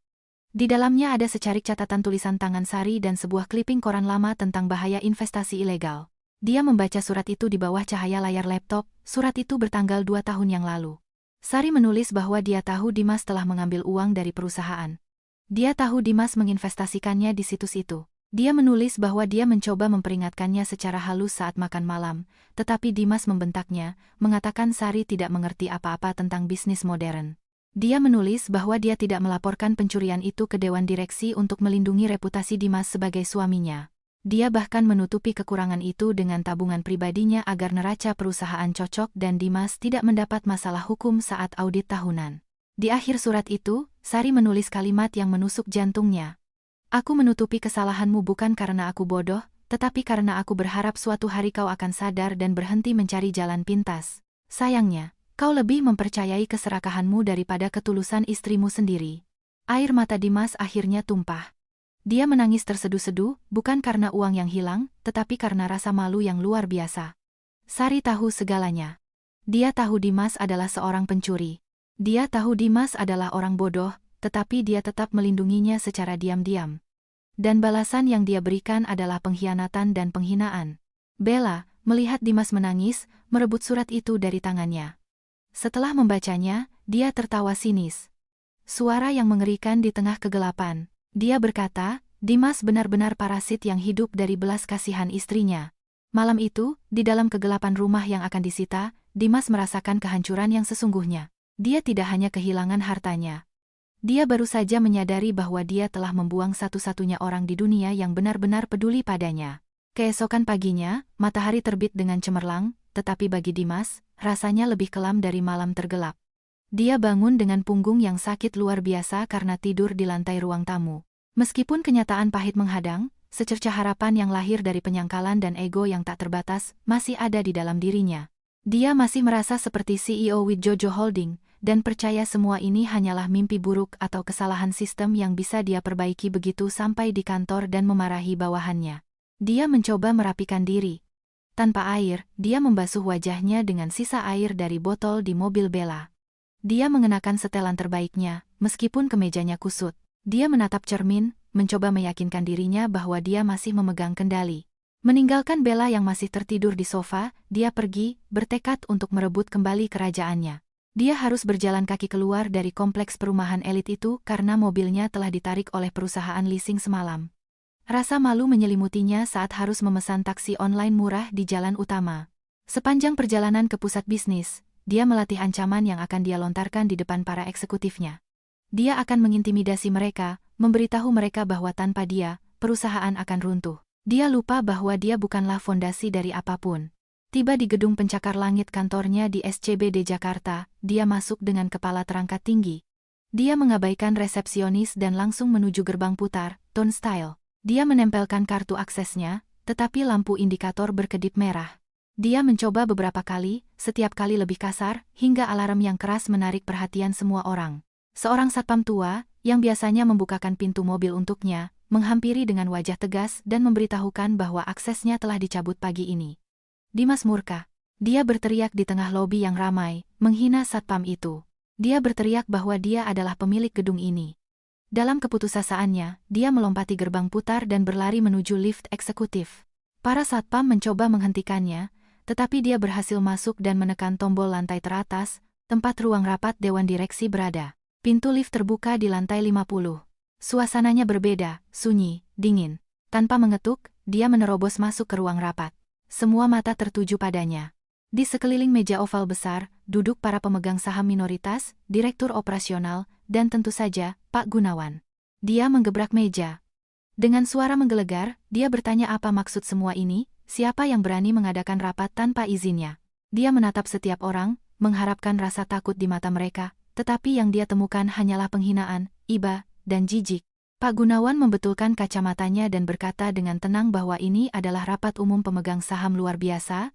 S1: Di dalamnya ada secarik catatan tulisan tangan Sari dan sebuah kliping koran lama tentang bahaya investasi ilegal. Dia membaca surat itu di bawah cahaya layar laptop. Surat itu bertanggal 2 tahun yang lalu. Sari menulis bahwa dia tahu Dimas telah mengambil uang dari perusahaan. Dia tahu Dimas menginvestasikannya di situs itu. Dia menulis bahwa dia mencoba memperingatkannya secara halus saat makan malam, tetapi Dimas membentaknya, mengatakan Sari tidak mengerti apa-apa tentang bisnis modern. Dia menulis bahwa dia tidak melaporkan pencurian itu ke Dewan Direksi untuk melindungi reputasi Dimas sebagai suaminya. Dia bahkan menutupi kekurangan itu dengan tabungan pribadinya agar neraca perusahaan cocok dan Dimas tidak mendapat masalah hukum saat audit tahunan. Di akhir surat itu, Sari menulis kalimat yang menusuk jantungnya. Aku menutupi kesalahanmu bukan karena aku bodoh, tetapi karena aku berharap suatu hari kau akan sadar dan berhenti mencari jalan pintas. Sayangnya, kau lebih mempercayai keserakahanmu daripada ketulusan istrimu sendiri. Air mata Dimas akhirnya tumpah. Dia menangis terseduh-seduh, bukan karena uang yang hilang, tetapi karena rasa malu yang luar biasa. Sari tahu segalanya. Dia tahu Dimas adalah seorang pencuri. Dia tahu Dimas adalah orang bodoh, tetapi dia tetap melindunginya secara diam-diam. Dan balasan yang dia berikan adalah pengkhianatan dan penghinaan. Bella, melihat Dimas menangis, merebut surat itu dari tangannya. Setelah membacanya, dia tertawa sinis. Suara yang mengerikan di tengah kegelapan. Dia berkata, Dimas benar-benar parasit yang hidup dari belas kasihan istrinya. Malam itu, di dalam kegelapan rumah yang akan disita, Dimas merasakan kehancuran yang sesungguhnya. Dia tidak hanya kehilangan hartanya. Dia baru saja menyadari bahwa dia telah membuang satu-satunya orang di dunia yang benar-benar peduli padanya. Keesokan paginya, matahari terbit dengan cemerlang, tetapi bagi Dimas, rasanya lebih kelam dari malam tergelap. Dia bangun dengan punggung yang sakit luar biasa karena tidur di lantai ruang tamu. Meskipun kenyataan pahit menghadang, secercah harapan yang lahir dari penyangkalan dan ego yang tak terbatas masih ada di dalam dirinya. Dia masih merasa seperti CEO Widjojo Holding, dan percaya semua ini hanyalah mimpi buruk atau kesalahan sistem yang bisa dia perbaiki begitu sampai di kantor dan memarahi bawahannya. Dia mencoba merapikan diri. Tanpa air, dia membasuh wajahnya dengan sisa air dari botol di mobil Bella. Dia mengenakan setelan terbaiknya, meskipun kemejanya kusut. Dia menatap cermin, mencoba meyakinkan dirinya bahwa dia masih memegang kendali. Meninggalkan Bella yang masih tertidur di sofa, dia pergi, bertekad untuk merebut kembali kerajaannya. Dia harus berjalan kaki keluar dari kompleks perumahan elit itu karena mobilnya telah ditarik oleh perusahaan leasing semalam. Rasa malu menyelimutinya saat harus memesan taksi online murah di jalan utama. Sepanjang perjalanan ke pusat bisnis, dia melatih ancaman yang akan dia lontarkan di depan para eksekutifnya. Dia akan mengintimidasi mereka, memberitahu mereka bahwa tanpa dia, perusahaan akan runtuh. Dia lupa bahwa dia bukanlah fondasi dari apapun. Tiba di gedung pencakar langit kantornya di SCBD Jakarta, dia masuk dengan kepala terangkat tinggi. Dia mengabaikan resepsionis dan langsung menuju gerbang putar, turnstile. Dia menempelkan kartu aksesnya, tetapi lampu indikator berkedip merah. Dia mencoba beberapa kali, setiap kali lebih kasar, hingga alarm yang keras menarik perhatian semua orang. Seorang satpam tua, yang biasanya membukakan pintu mobil untuknya, menghampiri dengan wajah tegas dan memberitahukan bahwa aksesnya telah dicabut pagi ini. Dimas murka. Dia berteriak di tengah lobi yang ramai, menghina satpam itu. Dia berteriak bahwa dia adalah pemilik gedung ini. Dalam keputusasaannya, dia melompati gerbang putar dan berlari menuju lift eksekutif. Para satpam mencoba menghentikannya, tetapi dia berhasil masuk dan menekan tombol lantai teratas, tempat ruang rapat Dewan Direksi berada. Pintu lift terbuka di lantai 50. Suasananya berbeda, sunyi, dingin. Tanpa mengetuk, dia menerobos masuk ke ruang rapat. Semua mata tertuju padanya. Di sekeliling meja oval besar, duduk para pemegang saham minoritas, direktur operasional, dan tentu saja, Pak Gunawan. Dia menggebrak meja. Dengan suara menggelegar, dia bertanya apa maksud semua ini, siapa yang berani mengadakan rapat tanpa izinnya. Dia menatap setiap orang, mengharapkan rasa takut di mata mereka, tetapi yang dia temukan hanyalah penghinaan, iba, dan jijik. Pak Gunawan membetulkan kacamatanya dan berkata dengan tenang bahwa ini adalah rapat umum pemegang saham luar biasa,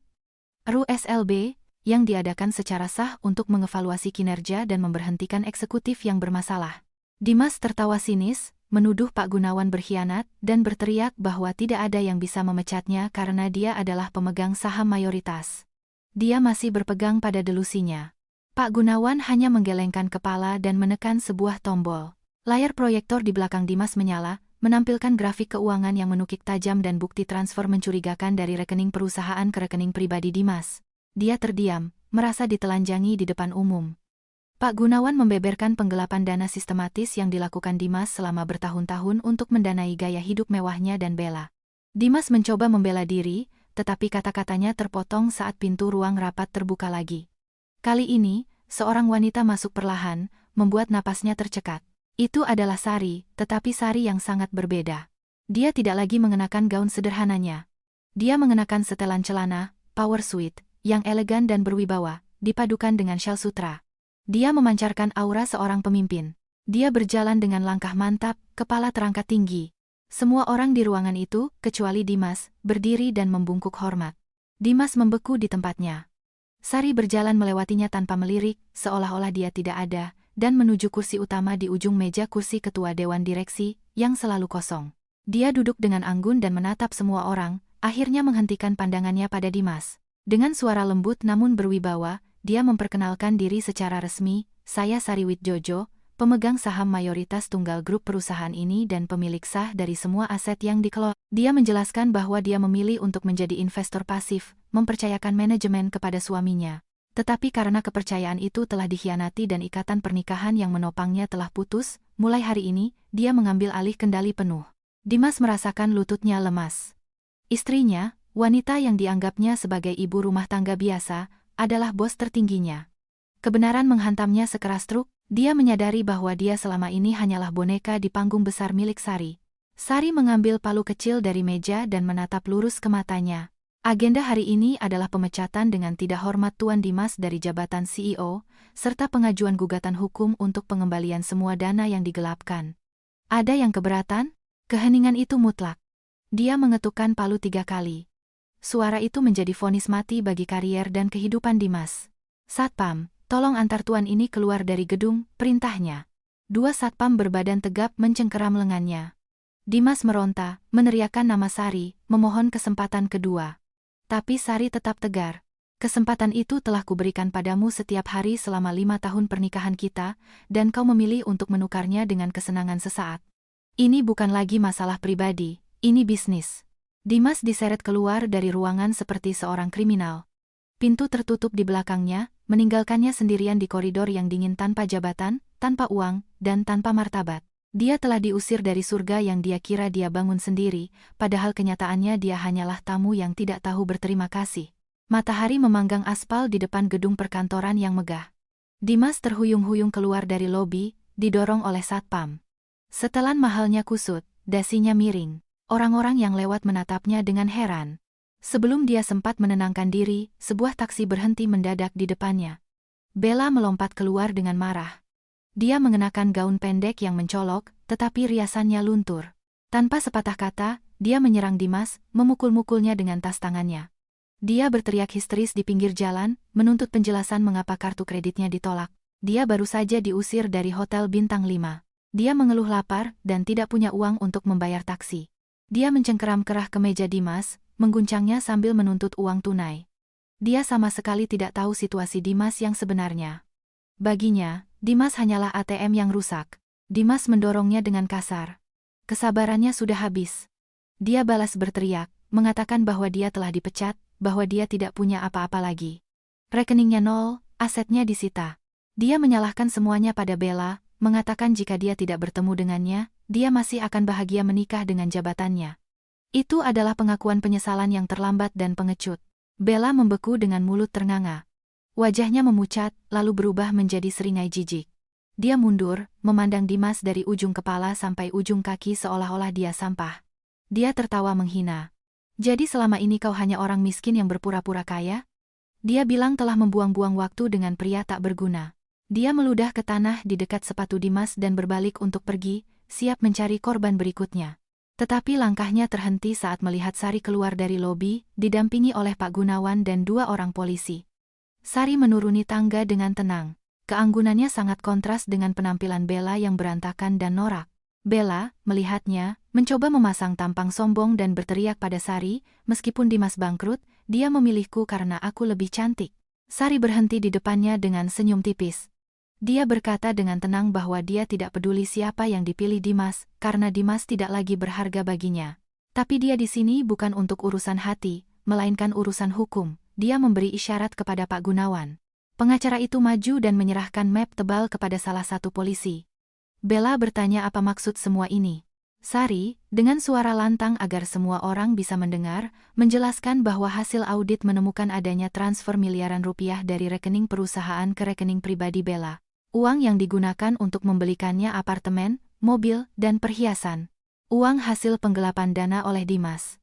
S1: RUSLB, yang diadakan secara sah untuk mengevaluasi kinerja dan memberhentikan eksekutif yang bermasalah. Dimas tertawa sinis, menuduh Pak Gunawan berkhianat, dan berteriak bahwa tidak ada yang bisa memecatnya karena dia adalah pemegang saham mayoritas. Dia masih berpegang pada delusinya. Pak Gunawan hanya menggelengkan kepala dan menekan sebuah tombol. Layar proyektor di belakang Dimas menyala, menampilkan grafik keuangan yang menukik tajam dan bukti transfer mencurigakan dari rekening perusahaan ke rekening pribadi Dimas. Dia terdiam, merasa ditelanjangi di depan umum. Pak Gunawan membeberkan penggelapan dana sistematis yang dilakukan Dimas selama bertahun-tahun untuk mendanai gaya hidup mewahnya dan Bella. Dimas mencoba membela diri, tetapi kata-katanya terpotong saat pintu ruang rapat terbuka lagi. Kali ini, seorang wanita masuk perlahan, membuat napasnya tercekat. Itu adalah Sari, tetapi Sari yang sangat berbeda. Dia tidak lagi mengenakan gaun sederhananya. Dia mengenakan setelan celana, power suit, yang elegan dan berwibawa, dipadukan dengan syal sutra. Dia memancarkan aura seorang pemimpin. Dia berjalan dengan langkah mantap, kepala terangkat tinggi. Semua orang di ruangan itu, kecuali Dimas, berdiri dan membungkuk hormat. Dimas membeku di tempatnya. Sari berjalan melewatinya tanpa melirik, seolah-olah dia tidak ada, dan menuju kursi utama di ujung meja kursi ketua Dewan Direksi, yang selalu kosong. Dia duduk dengan anggun dan menatap semua orang, akhirnya menghentikan pandangannya pada Dimas. Dengan suara lembut namun berwibawa, dia memperkenalkan diri secara resmi, saya Sari Widjojo, pemegang saham mayoritas tunggal grup perusahaan ini dan pemilik sah dari semua aset yang dikelola. Dia menjelaskan bahwa dia memilih untuk menjadi investor pasif, mempercayakan manajemen kepada suaminya. Tetapi karena kepercayaan itu telah dikhianati dan ikatan pernikahan yang menopangnya telah putus, mulai hari ini, dia mengambil alih kendali penuh. Dimas merasakan lututnya lemas. Istrinya, wanita yang dianggapnya sebagai ibu rumah tangga biasa, adalah bos tertingginya. Kebenaran menghantamnya sekeras truk, dia menyadari bahwa dia selama ini hanyalah boneka di panggung besar milik Sari. Sari mengambil palu kecil dari meja dan menatap lurus ke matanya. Agenda hari ini adalah pemecatan dengan tidak hormat Tuan Dimas dari jabatan CEO, serta pengajuan gugatan hukum untuk pengembalian semua dana yang digelapkan. Ada yang keberatan? Keheningan itu mutlak. Dia mengetukkan palu 3 kali. Suara itu menjadi vonis mati bagi karier dan kehidupan Dimas. "Satpam, tolong antar tuan ini keluar dari gedung," perintahnya. Dua satpam berbadan tegap mencengkeram lengannya. Dimas meronta, meneriakkan nama Sari, memohon kesempatan kedua. Tapi Sari tetap tegar. "Kesempatan itu telah kuberikan padamu setiap hari selama 5 tahun pernikahan kita, dan kau memilih untuk menukarnya dengan kesenangan sesaat. Ini bukan lagi masalah pribadi, ini bisnis." Dimas diseret keluar dari ruangan seperti seorang kriminal. Pintu tertutup di belakangnya, meninggalkannya sendirian di koridor yang dingin tanpa jabatan, tanpa uang, dan tanpa martabat. Dia telah diusir dari surga yang dia kira dia bangun sendiri, padahal kenyataannya dia hanyalah tamu yang tidak tahu berterima kasih. Matahari memanggang aspal di depan gedung perkantoran yang megah. Dimas terhuyung-huyung keluar dari lobi, didorong oleh satpam. Setelan mahalnya kusut, dasinya miring. Orang-orang yang lewat menatapnya dengan heran. Sebelum dia sempat menenangkan diri, sebuah taksi berhenti mendadak di depannya. Bella melompat keluar dengan marah. Dia mengenakan gaun pendek yang mencolok, tetapi riasannya luntur. Tanpa sepatah kata, dia menyerang Dimas, memukul-mukulnya dengan tas tangannya. Dia berteriak histeris di pinggir jalan, menuntut penjelasan mengapa kartu kreditnya ditolak. Dia baru saja diusir dari hotel bintang 5. Dia mengeluh lapar dan tidak punya uang untuk membayar taksi. Dia mencengkeram kerah ke meja Dimas, mengguncangnya sambil menuntut uang tunai. Dia sama sekali tidak tahu situasi Dimas yang sebenarnya. Baginya, Dimas hanyalah ATM yang rusak. Dimas mendorongnya dengan kasar. Kesabarannya sudah habis. Dia balas berteriak, mengatakan bahwa dia telah dipecat, bahwa dia tidak punya apa-apa lagi. Rekeningnya nol, asetnya disita. Dia menyalahkan semuanya pada Bella, mengatakan jika dia tidak bertemu dengannya, dia masih akan bahagia menikah dengan jabatannya. Itu adalah pengakuan penyesalan yang terlambat dan pengecut. Bella membeku dengan mulut ternganga. Wajahnya memucat, lalu berubah menjadi seringai jijik. Dia mundur, memandang Dimas dari ujung kepala sampai ujung kaki seolah-olah dia sampah. Dia tertawa menghina. "Jadi selama ini kau hanya orang miskin yang berpura-pura kaya?" Dia bilang telah membuang-buang waktu dengan pria tak berguna. Dia meludah ke tanah di dekat sepatu Dimas dan berbalik untuk pergi, siap mencari korban berikutnya. Tetapi langkahnya terhenti saat melihat Sari keluar dari lobi, didampingi oleh Pak Gunawan dan 2 orang polisi. Sari menuruni tangga dengan tenang. Keanggunannya sangat kontras dengan penampilan Bella yang berantakan dan norak. Bella, melihatnya, mencoba memasang tampang sombong dan berteriak pada Sari, "Meskipun Dimas bangkrut, dia memilihku karena aku lebih cantik." Sari berhenti di depannya dengan senyum tipis. Dia berkata dengan tenang bahwa dia tidak peduli siapa yang dipilih Dimas, karena Dimas tidak lagi berharga baginya. Tapi dia di sini bukan untuk urusan hati, melainkan urusan hukum. Dia memberi isyarat kepada Pak Gunawan. Pengacara itu maju dan menyerahkan map tebal kepada salah satu polisi. Bella bertanya apa maksud semua ini. Sari, dengan suara lantang agar semua orang bisa mendengar, menjelaskan bahwa hasil audit menemukan adanya transfer miliaran rupiah dari rekening perusahaan ke rekening pribadi Bella. Uang yang digunakan untuk membelikannya apartemen, mobil, dan perhiasan. Uang hasil penggelapan dana oleh Dimas.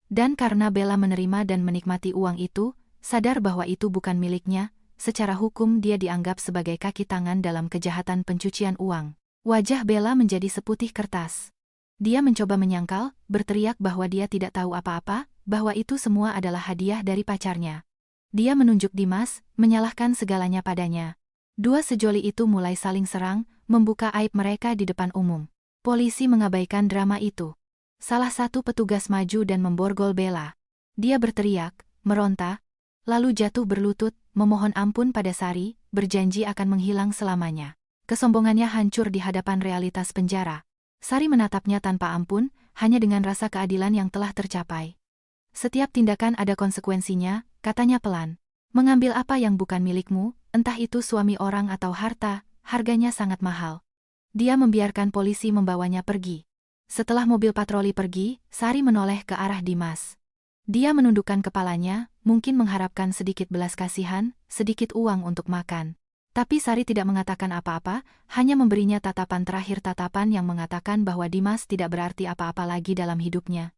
S1: Dan karena Bella menerima dan menikmati uang itu, sadar bahwa itu bukan miliknya, secara hukum dia dianggap sebagai kaki tangan dalam kejahatan pencucian uang. Wajah Bella menjadi seputih kertas. Dia mencoba menyangkal, berteriak bahwa dia tidak tahu apa-apa, bahwa itu semua adalah hadiah dari pacarnya. Dia menunjuk Dimas, menyalahkan segalanya padanya. Dua sejoli itu mulai saling serang, membuka aib mereka di depan umum. Polisi mengabaikan drama itu. Salah satu petugas maju dan memborgol Bella. Dia berteriak, meronta, lalu jatuh berlutut, memohon ampun pada Sari, berjanji akan menghilang selamanya. Kesombongannya hancur di hadapan realitas penjara. Sari menatapnya tanpa ampun, hanya dengan rasa keadilan yang telah tercapai. "Setiap tindakan ada konsekuensinya," katanya pelan. "Mengambil apa yang bukan milikmu, entah itu suami orang atau harta, harganya sangat mahal." Dia membiarkan polisi membawanya pergi. Setelah mobil patroli pergi, Sari menoleh ke arah Dimas. Dia menundukkan kepalanya, mungkin mengharapkan sedikit belas kasihan, sedikit uang untuk makan. Tapi Sari tidak mengatakan apa-apa, hanya memberinya tatapan terakhir, tatapan yang mengatakan bahwa Dimas tidak berarti apa-apa lagi dalam hidupnya.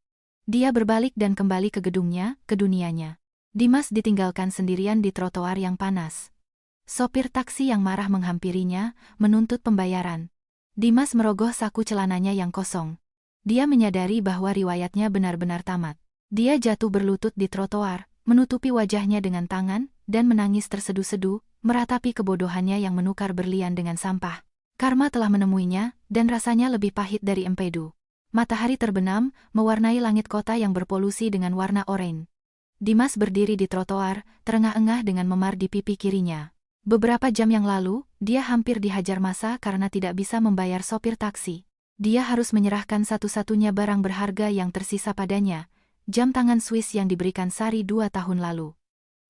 S1: Dia berbalik dan kembali ke gedungnya, ke dunianya. Dimas ditinggalkan sendirian di trotoar yang panas. Sopir taksi yang marah menghampirinya, menuntut pembayaran. Dimas merogoh saku celananya yang kosong. Dia menyadari bahwa riwayatnya benar-benar tamat. Dia jatuh berlutut di trotoar, menutupi wajahnya dengan tangan, dan menangis terseduh-seduh, meratapi kebodohannya yang menukar berlian dengan sampah. Karma telah menemuinya, dan rasanya lebih pahit dari empedu. Matahari terbenam, mewarnai langit kota yang berpolusi dengan warna oranye. Dimas berdiri di trotoar, terengah-engah dengan memar di pipi kirinya. Beberapa jam yang lalu, dia hampir dihajar massa karena tidak bisa membayar sopir taksi. Dia harus menyerahkan satu-satunya barang berharga yang tersisa padanya, jam tangan Swiss yang diberikan Sari 2 tahun lalu.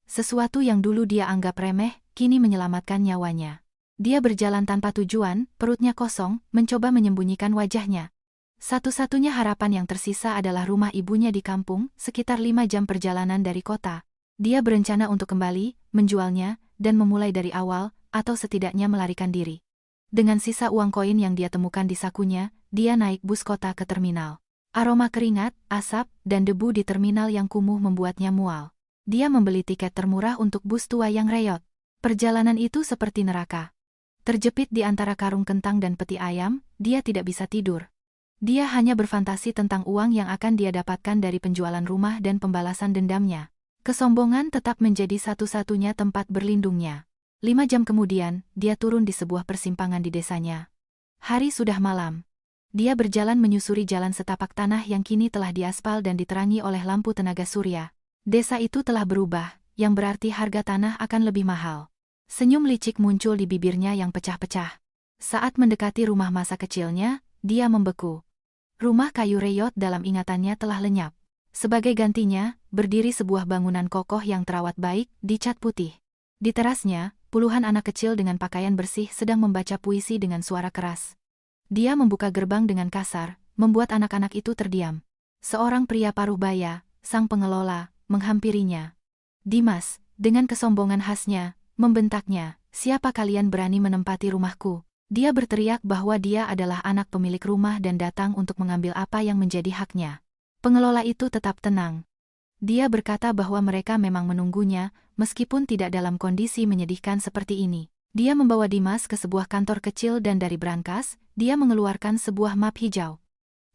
S1: Sesuatu yang dulu dia anggap remeh, kini menyelamatkan nyawanya. Dia berjalan tanpa tujuan, perutnya kosong, mencoba menyembunyikan wajahnya. Satu-satunya harapan yang tersisa adalah rumah ibunya di kampung, sekitar 5 jam perjalanan dari kota. Dia berencana untuk kembali, menjualnya, dan memulai dari awal, atau setidaknya melarikan diri. Dengan sisa uang koin yang dia temukan di sakunya, dia naik bus kota ke terminal. Aroma keringat, asap, dan debu di terminal yang kumuh membuatnya mual. Dia membeli tiket termurah untuk bus tua yang reyot. Perjalanan itu seperti neraka. Terjepit di antara karung kentang dan peti ayam, dia tidak bisa tidur. Dia hanya berfantasi tentang uang yang akan dia dapatkan dari penjualan rumah dan pembalasan dendamnya. Kesombongan tetap menjadi satu-satunya tempat berlindungnya. 5 jam kemudian, dia turun di sebuah persimpangan di desanya. Hari sudah malam. Dia berjalan menyusuri jalan setapak tanah yang kini telah diaspal dan diterangi oleh lampu tenaga surya. Desa itu telah berubah, yang berarti harga tanah akan lebih mahal. Senyum licik muncul di bibirnya yang pecah-pecah. Saat mendekati rumah masa kecilnya, dia membeku. Rumah kayu reyot dalam ingatannya telah lenyap. Sebagai gantinya, berdiri sebuah bangunan kokoh yang terawat baik, dicat putih. Di terasnya, puluhan anak kecil dengan pakaian bersih sedang membaca puisi dengan suara keras. Dia membuka gerbang dengan kasar, membuat anak-anak itu terdiam. Seorang pria paruh baya, sang pengelola, menghampirinya. Dimas, dengan kesombongan khasnya, membentaknya, "Siapa kalian berani menempati rumahku?" Dia berteriak bahwa dia adalah anak pemilik rumah dan datang untuk mengambil apa yang menjadi haknya. Pengelola itu tetap tenang. Dia berkata bahwa mereka memang menunggunya, meskipun tidak dalam kondisi menyedihkan seperti ini. Dia membawa Dimas ke sebuah kantor kecil dan dari brankas, dia mengeluarkan sebuah map hijau.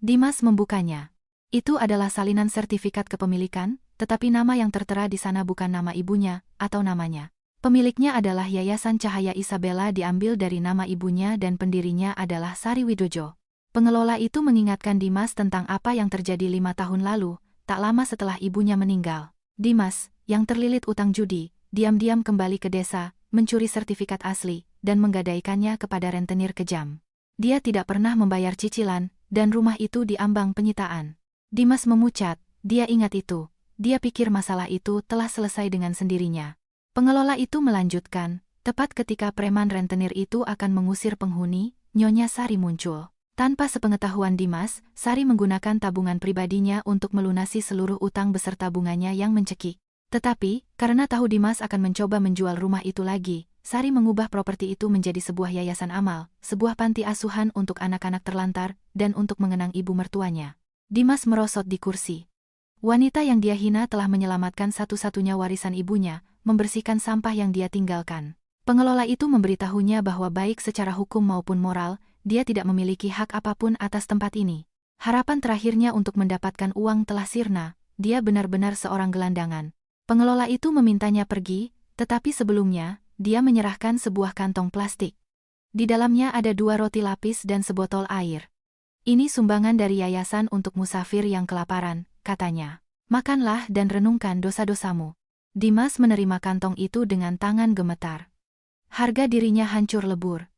S1: Dimas membukanya. Itu adalah salinan sertifikat kepemilikan, tetapi nama yang tertera di sana bukan nama ibunya, atau namanya. Pemiliknya adalah Yayasan Cahaya Isabella diambil dari nama ibunya dan pendirinya adalah Sari Widojo. Pengelola itu mengingatkan Dimas tentang apa yang terjadi 5 tahun lalu, tak lama setelah ibunya meninggal. Dimas, yang terlilit utang judi, diam-diam kembali ke desa, mencuri sertifikat asli, dan menggadaikannya kepada rentenir kejam. Dia tidak pernah membayar cicilan, dan rumah itu diambang penyitaan. Dimas memucat, dia ingat itu. Dia pikir masalah itu telah selesai dengan sendirinya. Pengelola itu melanjutkan, tepat ketika preman rentenir itu akan mengusir penghuni, Nyonya Sari muncul. Tanpa sepengetahuan Dimas, Sari menggunakan tabungan pribadinya untuk melunasi seluruh utang beserta bunganya yang mencekik. Tetapi, karena tahu Dimas akan mencoba menjual rumah itu lagi, Sari mengubah properti itu menjadi sebuah yayasan amal, sebuah panti asuhan untuk anak-anak terlantar, dan untuk mengenang ibu mertuanya. Dimas merosot di kursi. Wanita yang dia hina telah menyelamatkan satu-satunya warisan ibunya, membersihkan sampah yang dia tinggalkan. Pengelola itu memberitahunya bahwa baik secara hukum maupun moral, dia tidak memiliki hak apapun atas tempat ini. Harapan terakhirnya untuk mendapatkan uang telah sirna, dia benar-benar seorang gelandangan. Pengelola itu memintanya pergi, tetapi sebelumnya, dia menyerahkan sebuah kantong plastik. Di dalamnya ada 2 roti lapis dan sebotol air. "Ini sumbangan dari yayasan untuk musafir yang kelaparan," katanya. "Makanlah dan renungkan dosa-dosamu." Dimas menerima kantong itu dengan tangan gemetar. Harga dirinya hancur lebur.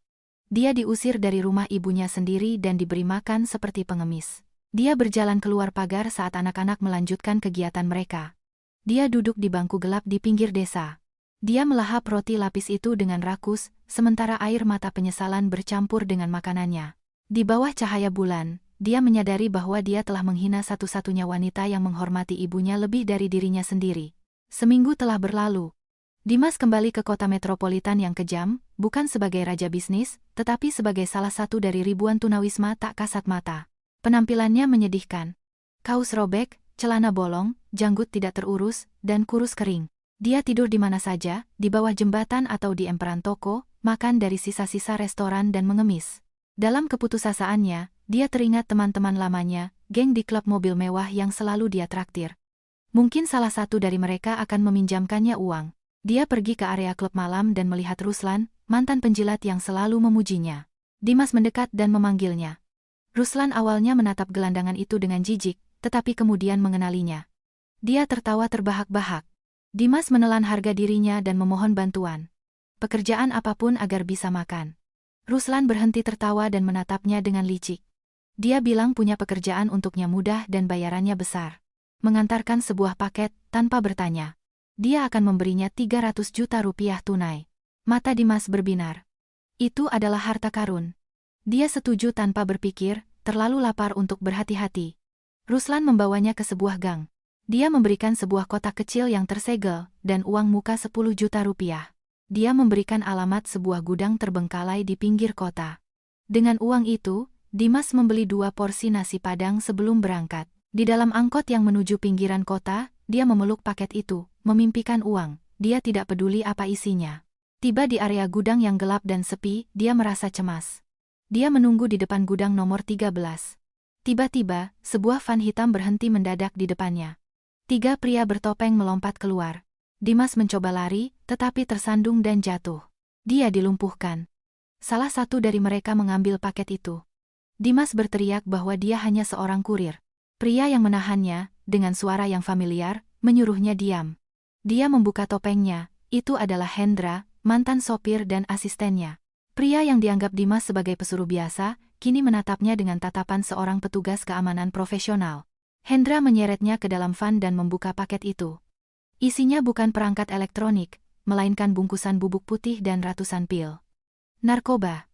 S1: Dia diusir dari rumah ibunya sendiri dan diberi makan seperti pengemis. Dia berjalan keluar pagar saat anak-anak melanjutkan kegiatan mereka. Dia duduk di bangku gelap di pinggir desa. Dia melahap roti lapis itu dengan rakus, sementara air mata penyesalan bercampur dengan makanannya. Di bawah cahaya bulan, dia menyadari bahwa dia telah menghina satu-satunya wanita yang menghormati ibunya lebih dari dirinya sendiri. Seminggu telah berlalu. Dimas kembali ke kota metropolitan yang kejam, bukan sebagai raja bisnis, tetapi sebagai salah satu dari ribuan tunawisma tak kasat mata. Penampilannya menyedihkan. Kaos robek, celana bolong, janggut tidak terurus, dan kurus kering. Dia tidur di mana saja, di bawah jembatan atau di emperan toko, makan dari sisa-sisa restoran dan mengemis. Dalam keputusasaannya, dia teringat teman-teman lamanya, geng di klub mobil mewah yang selalu dia traktir. Mungkin salah satu dari mereka akan meminjamkannya uang. Dia pergi ke area klub malam dan melihat Ruslan, mantan penjilat yang selalu memujinya. Dimas mendekat dan memanggilnya. Ruslan awalnya menatap gelandangan itu dengan jijik, tetapi kemudian mengenalinya. Dia tertawa terbahak-bahak. Dimas menelan harga dirinya dan memohon bantuan. Pekerjaan apapun agar bisa makan. Ruslan berhenti tertawa dan menatapnya dengan licik. Dia bilang punya pekerjaan untuknya mudah dan bayarannya besar. Mengantarkan sebuah paket tanpa bertanya. Dia akan memberinya 300 juta rupiah tunai. Mata Dimas berbinar. Itu adalah harta karun. Dia setuju tanpa berpikir, terlalu lapar untuk berhati-hati. Ruslan membawanya ke sebuah gang. Dia memberikan sebuah kotak kecil yang tersegel, dan uang muka 10 juta rupiah. Dia memberikan alamat sebuah gudang terbengkalai di pinggir kota. Dengan uang itu, Dimas membeli 2 porsi nasi padang sebelum berangkat. Di dalam angkot yang menuju pinggiran kota, dia memeluk paket itu, memimpikan uang. Dia tidak peduli apa isinya. Tiba di area gudang yang gelap dan sepi, dia merasa cemas. Dia menunggu di depan gudang nomor 13. Tiba-tiba, sebuah van hitam berhenti mendadak di depannya. 3 pria bertopeng melompat keluar. Dimas mencoba lari, tetapi tersandung dan jatuh. Dia dilumpuhkan. Salah satu dari mereka mengambil paket itu. Dimas berteriak bahwa dia hanya seorang kurir. Pria yang menahannya, dengan suara yang familiar, menyuruhnya diam. Dia membuka topengnya. Itu adalah Hendra, mantan sopir dan asistennya. Pria yang dianggap Dimas sebagai pesuruh biasa, kini menatapnya dengan tatapan seorang petugas keamanan profesional. Hendra menyeretnya ke dalam van dan membuka paket itu. Isinya bukan perangkat elektronik, melainkan bungkusan bubuk putih dan ratusan pil narkoba.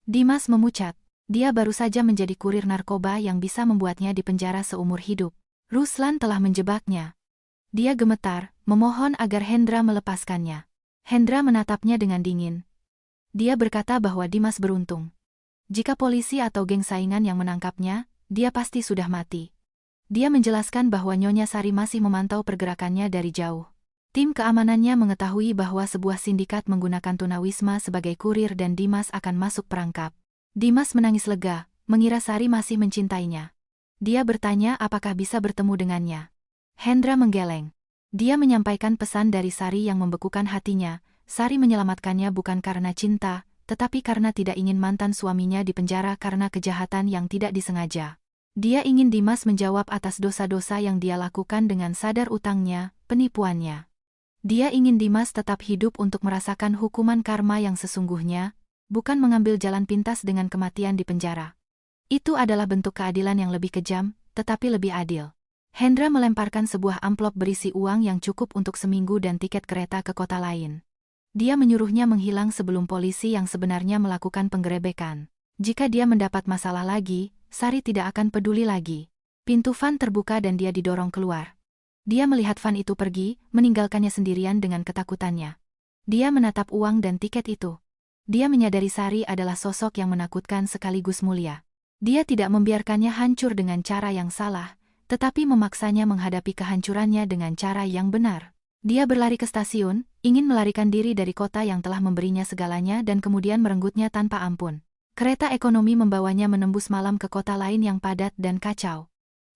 S1: Dimas memucat. Dia baru saja menjadi kurir narkoba yang bisa membuatnya dipenjara seumur hidup. Ruslan telah menjebaknya. Dia gemetar, memohon agar Hendra melepaskannya. Hendra menatapnya dengan dingin. Dia berkata bahwa Dimas beruntung. Jika polisi atau geng saingan yang menangkapnya, dia pasti sudah mati. Dia menjelaskan bahwa Nyonya Sari masih memantau pergerakannya dari jauh. Tim keamanannya mengetahui bahwa sebuah sindikat menggunakan tunawisma sebagai kurir dan Dimas akan masuk perangkap. Dimas menangis lega, mengira Sari masih mencintainya. Dia bertanya apakah bisa bertemu dengannya. Hendra menggeleng. Dia menyampaikan pesan dari Sari yang membekukan hatinya. Sari menyelamatkannya bukan karena cinta, tetapi karena tidak ingin mantan suaminya dipenjara karena kejahatan yang tidak disengaja. Dia ingin Dimas menjawab atas dosa-dosa yang dia lakukan dengan sadar utangnya, penipuannya. Dia ingin Dimas tetap hidup untuk merasakan hukuman karma yang sesungguhnya, bukan mengambil jalan pintas dengan kematian di penjara. Itu adalah bentuk keadilan yang lebih kejam, tetapi lebih adil. Hendra melemparkan sebuah amplop berisi uang yang cukup untuk seminggu dan tiket kereta ke kota lain. Dia menyuruhnya menghilang sebelum polisi yang sebenarnya melakukan penggerebekan. Jika dia mendapat masalah lagi, Sari tidak akan peduli lagi. Pintu van terbuka dan dia didorong keluar. Dia melihat van itu pergi, meninggalkannya sendirian dengan ketakutannya. Dia menatap uang dan tiket itu. Dia menyadari Sari adalah sosok yang menakutkan sekaligus mulia. Dia tidak membiarkannya hancur dengan cara yang salah, tetapi memaksanya menghadapi kehancurannya dengan cara yang benar. Dia berlari ke stasiun, ingin melarikan diri dari kota yang telah memberinya segalanya dan kemudian merenggutnya tanpa ampun. Kereta ekonomi membawanya menembus malam ke kota lain yang padat dan kacau.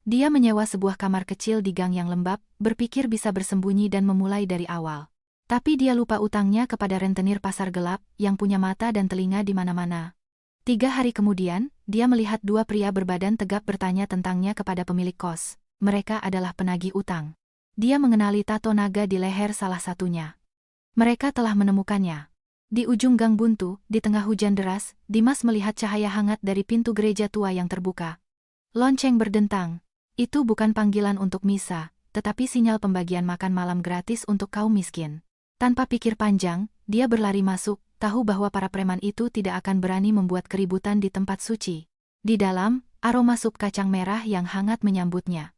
S1: Dia menyewa sebuah kamar kecil di gang yang lembab, berpikir bisa bersembunyi dan memulai dari awal. Tapi dia lupa utangnya kepada rentenir pasar gelap, yang punya mata dan telinga di mana-mana. 3 hari kemudian, dia melihat 2 pria berbadan tegap bertanya tentangnya kepada pemilik kos. Mereka adalah penagih utang. Dia mengenali tato naga di leher salah satunya. Mereka telah menemukannya. Di ujung gang buntu, di tengah hujan deras, Dimas melihat cahaya hangat dari pintu gereja tua yang terbuka. Lonceng berdentang. Itu bukan panggilan untuk misa, tetapi sinyal pembagian makan malam gratis untuk kaum miskin. Tanpa pikir panjang, dia berlari masuk, tahu bahwa para preman itu tidak akan berani membuat keributan di tempat suci. Di dalam, aroma sup kacang merah yang hangat menyambutnya.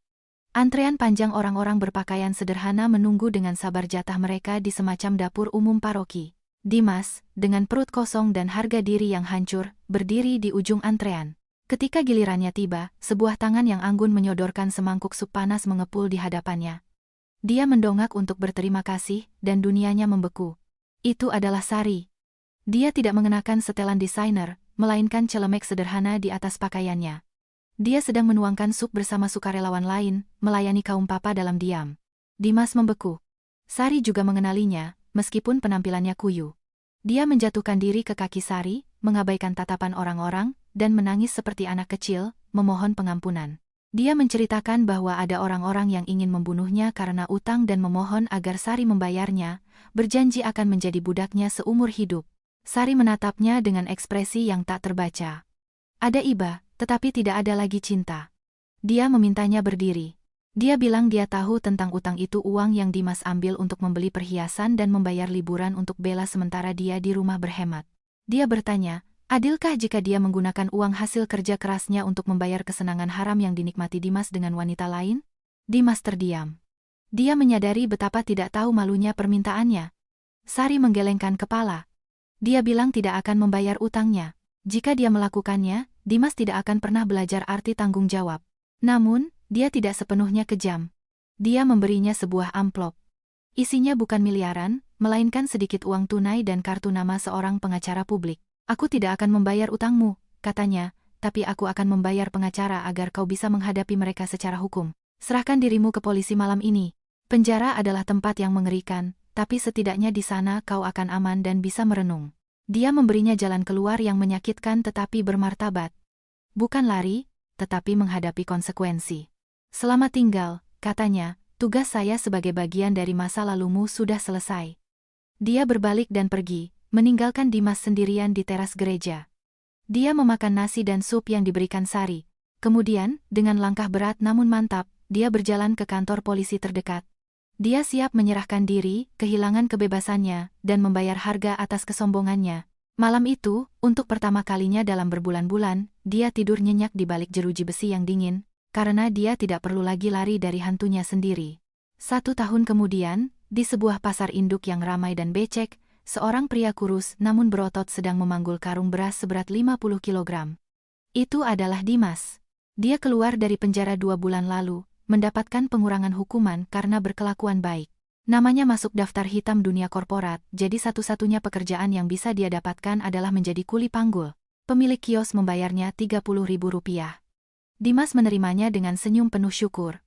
S1: Antrean panjang orang-orang berpakaian sederhana menunggu dengan sabar jatah mereka di semacam dapur umum paroki. Dimas, dengan perut kosong dan harga diri yang hancur, berdiri di ujung antrean. Ketika gilirannya tiba, sebuah tangan yang anggun menyodorkan semangkuk sup panas mengepul di hadapannya. Dia mendongak untuk berterima kasih, dan dunianya membeku. Itu adalah Sari. Dia tidak mengenakan setelan desainer, melainkan celemek sederhana di atas pakaiannya. Dia sedang menuangkan sup bersama sukarelawan lain, melayani kaum papa dalam diam. Dimas membeku. Sari juga mengenalinya, meskipun penampilannya kuyu. Dia menjatuhkan diri ke kaki Sari, mengabaikan tatapan orang-orang, dan menangis seperti anak kecil, memohon pengampunan. Dia menceritakan bahwa ada orang-orang yang ingin membunuhnya karena utang dan memohon agar Sari membayarnya, berjanji akan menjadi budaknya seumur hidup. Sari menatapnya dengan ekspresi yang tak terbaca. Ada iba, tetapi tidak ada lagi cinta. Dia memintanya berdiri. Dia bilang dia tahu tentang utang itu uang yang Dimas ambil untuk membeli perhiasan dan membayar liburan untuk Bella sementara dia di rumah berhemat. Dia bertanya, adilkah jika dia menggunakan uang hasil kerja kerasnya untuk membayar kesenangan haram yang dinikmati Dimas dengan wanita lain? Dimas terdiam. Dia menyadari betapa tidak tahu malunya permintaannya. Sari menggelengkan kepala. Dia bilang tidak akan membayar utangnya. Jika dia melakukannya, Dimas tidak akan pernah belajar arti tanggung jawab. Namun, dia tidak sepenuhnya kejam. Dia memberinya sebuah amplop. Isinya bukan miliaran, melainkan sedikit uang tunai dan kartu nama seorang pengacara publik. Aku tidak akan membayar utangmu, katanya, tapi aku akan membayar pengacara agar kau bisa menghadapi mereka secara hukum. Serahkan dirimu ke polisi malam ini. Penjara adalah tempat yang mengerikan, tapi setidaknya di sana kau akan aman dan bisa merenung. Dia memberinya jalan keluar yang menyakitkan tetapi bermartabat. Bukan lari, tetapi menghadapi konsekuensi. Selamat tinggal, katanya, tugas saya sebagai bagian dari masa lalumu sudah selesai. Dia berbalik dan pergi, meninggalkan Dimas sendirian di teras gereja. Dia memakan nasi dan sup yang diberikan Sari. Kemudian, dengan langkah berat namun mantap, dia berjalan ke kantor polisi terdekat. Dia siap menyerahkan diri, kehilangan kebebasannya, dan membayar harga atas kesombongannya. Malam itu, untuk pertama kalinya dalam berbulan-bulan, dia tidur nyenyak di balik jeruji besi yang dingin, karena dia tidak perlu lagi lari dari hantunya sendiri. 1 tahun kemudian, di sebuah pasar induk yang ramai dan becek, seorang pria kurus namun berotot sedang memanggul karung beras seberat 50 kilogram. Itu adalah Dimas. Dia keluar dari penjara 2 bulan lalu, mendapatkan pengurangan hukuman karena berkelakuan baik. Namanya masuk daftar hitam dunia korporat, jadi satu-satunya pekerjaan yang bisa dia dapatkan adalah menjadi kuli panggul. Pemilik kios membayarnya Rp30.000. Dimas menerimanya dengan senyum penuh syukur.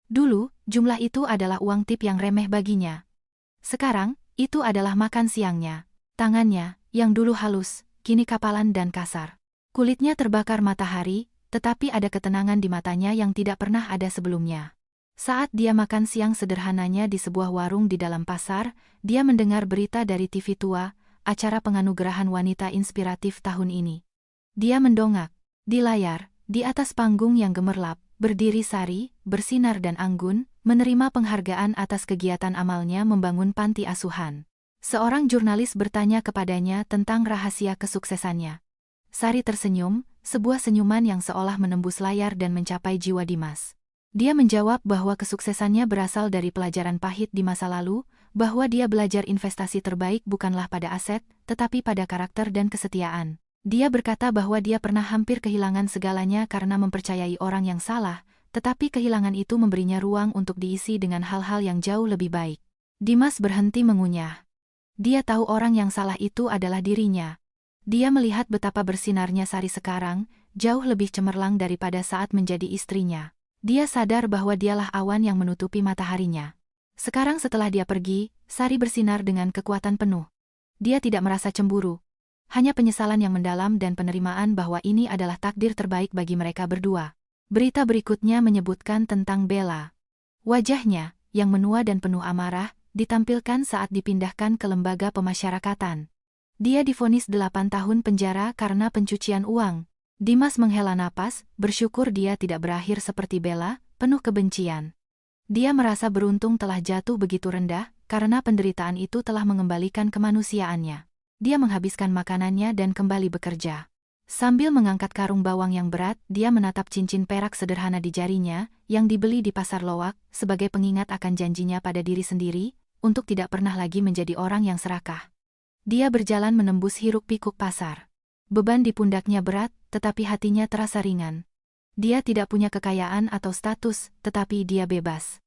S1: Dulu, jumlah itu adalah uang tip yang remeh baginya. Sekarang, itu adalah makan siangnya. Tangannya, yang dulu halus, kini kapalan dan kasar. Kulitnya terbakar matahari, tetapi ada ketenangan di matanya yang tidak pernah ada sebelumnya. Saat dia makan siang sederhananya di sebuah warung di dalam pasar, dia mendengar berita dari TV tua, acara penganugerahan wanita inspiratif tahun ini. Dia mendongak. Di layar, di atas panggung yang gemerlap, berdiri Sari, bersinar dan anggun, menerima penghargaan atas kegiatan amalnya membangun panti asuhan. Seorang jurnalis bertanya kepadanya tentang rahasia kesuksesannya. Sari tersenyum, sebuah senyuman yang seolah menembus layar dan mencapai jiwa Dimas. Dia menjawab bahwa kesuksesannya berasal dari pelajaran pahit di masa lalu, bahwa dia belajar investasi terbaik bukanlah pada aset, tetapi pada karakter dan kesetiaan. Dia berkata bahwa dia pernah hampir kehilangan segalanya karena mempercayai orang yang salah, tetapi kehilangan itu memberinya ruang untuk diisi dengan hal-hal yang jauh lebih baik. Dimas berhenti mengunyah. Dia tahu orang yang salah itu adalah dirinya. Dia melihat betapa bersinarnya Sari sekarang, jauh lebih cemerlang daripada saat menjadi istrinya. Dia sadar bahwa dialah awan yang menutupi mataharinya. Sekarang setelah dia pergi, Sari bersinar dengan kekuatan penuh. Dia tidak merasa cemburu. Hanya penyesalan yang mendalam dan penerimaan bahwa ini adalah takdir terbaik bagi mereka berdua. Berita berikutnya menyebutkan tentang Bella. Wajahnya, yang menua dan penuh amarah, ditampilkan saat dipindahkan ke lembaga pemasyarakatan. Dia divonis 8 tahun penjara karena pencucian uang. Dimas menghela napas, bersyukur dia tidak berakhir seperti Bella, penuh kebencian. Dia merasa beruntung telah jatuh begitu rendah, karena penderitaan itu telah mengembalikan kemanusiaannya. Dia menghabiskan makanannya dan kembali bekerja. Sambil mengangkat karung bawang yang berat, dia menatap cincin perak sederhana di jarinya, yang dibeli di pasar lowak, sebagai pengingat akan janjinya pada diri sendiri, untuk tidak pernah lagi menjadi orang yang serakah. Dia berjalan menembus hiruk-pikuk pasar. Beban di pundaknya berat, tetapi hatinya terasa ringan. Dia tidak punya kekayaan atau status, tetapi dia bebas.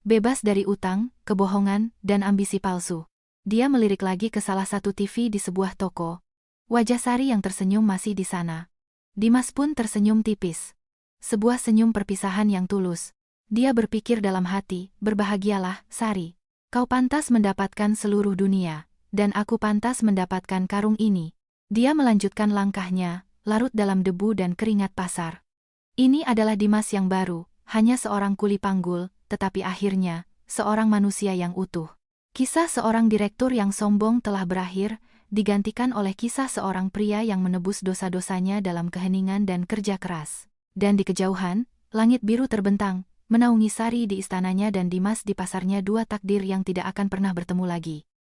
S1: Bebas dari utang, kebohongan, dan ambisi palsu. Dia melirik lagi ke salah satu TV di sebuah toko. Wajah Sari yang tersenyum masih di sana. Dimas pun tersenyum tipis. Sebuah senyum perpisahan yang tulus. Dia berpikir dalam hati, berbahagialah, Sari. Kau pantas mendapatkan seluruh dunia, dan aku pantas mendapatkan karung ini. Dia melanjutkan langkahnya, larut dalam debu dan keringat pasar. Ini adalah Dimas yang baru, hanya seorang kuli panggul, tetapi akhirnya, seorang manusia yang utuh. Kisah seorang direktur yang sombong telah berakhir, digantikan oleh kisah seorang pria yang menebus dosa-dosanya dalam keheningan dan kerja keras. Dan di kejauhan, langit biru terbentang, menaungi Sari di istananya dan Dimas di pasarnya, dua takdir yang tidak akan pernah bertemu lagi.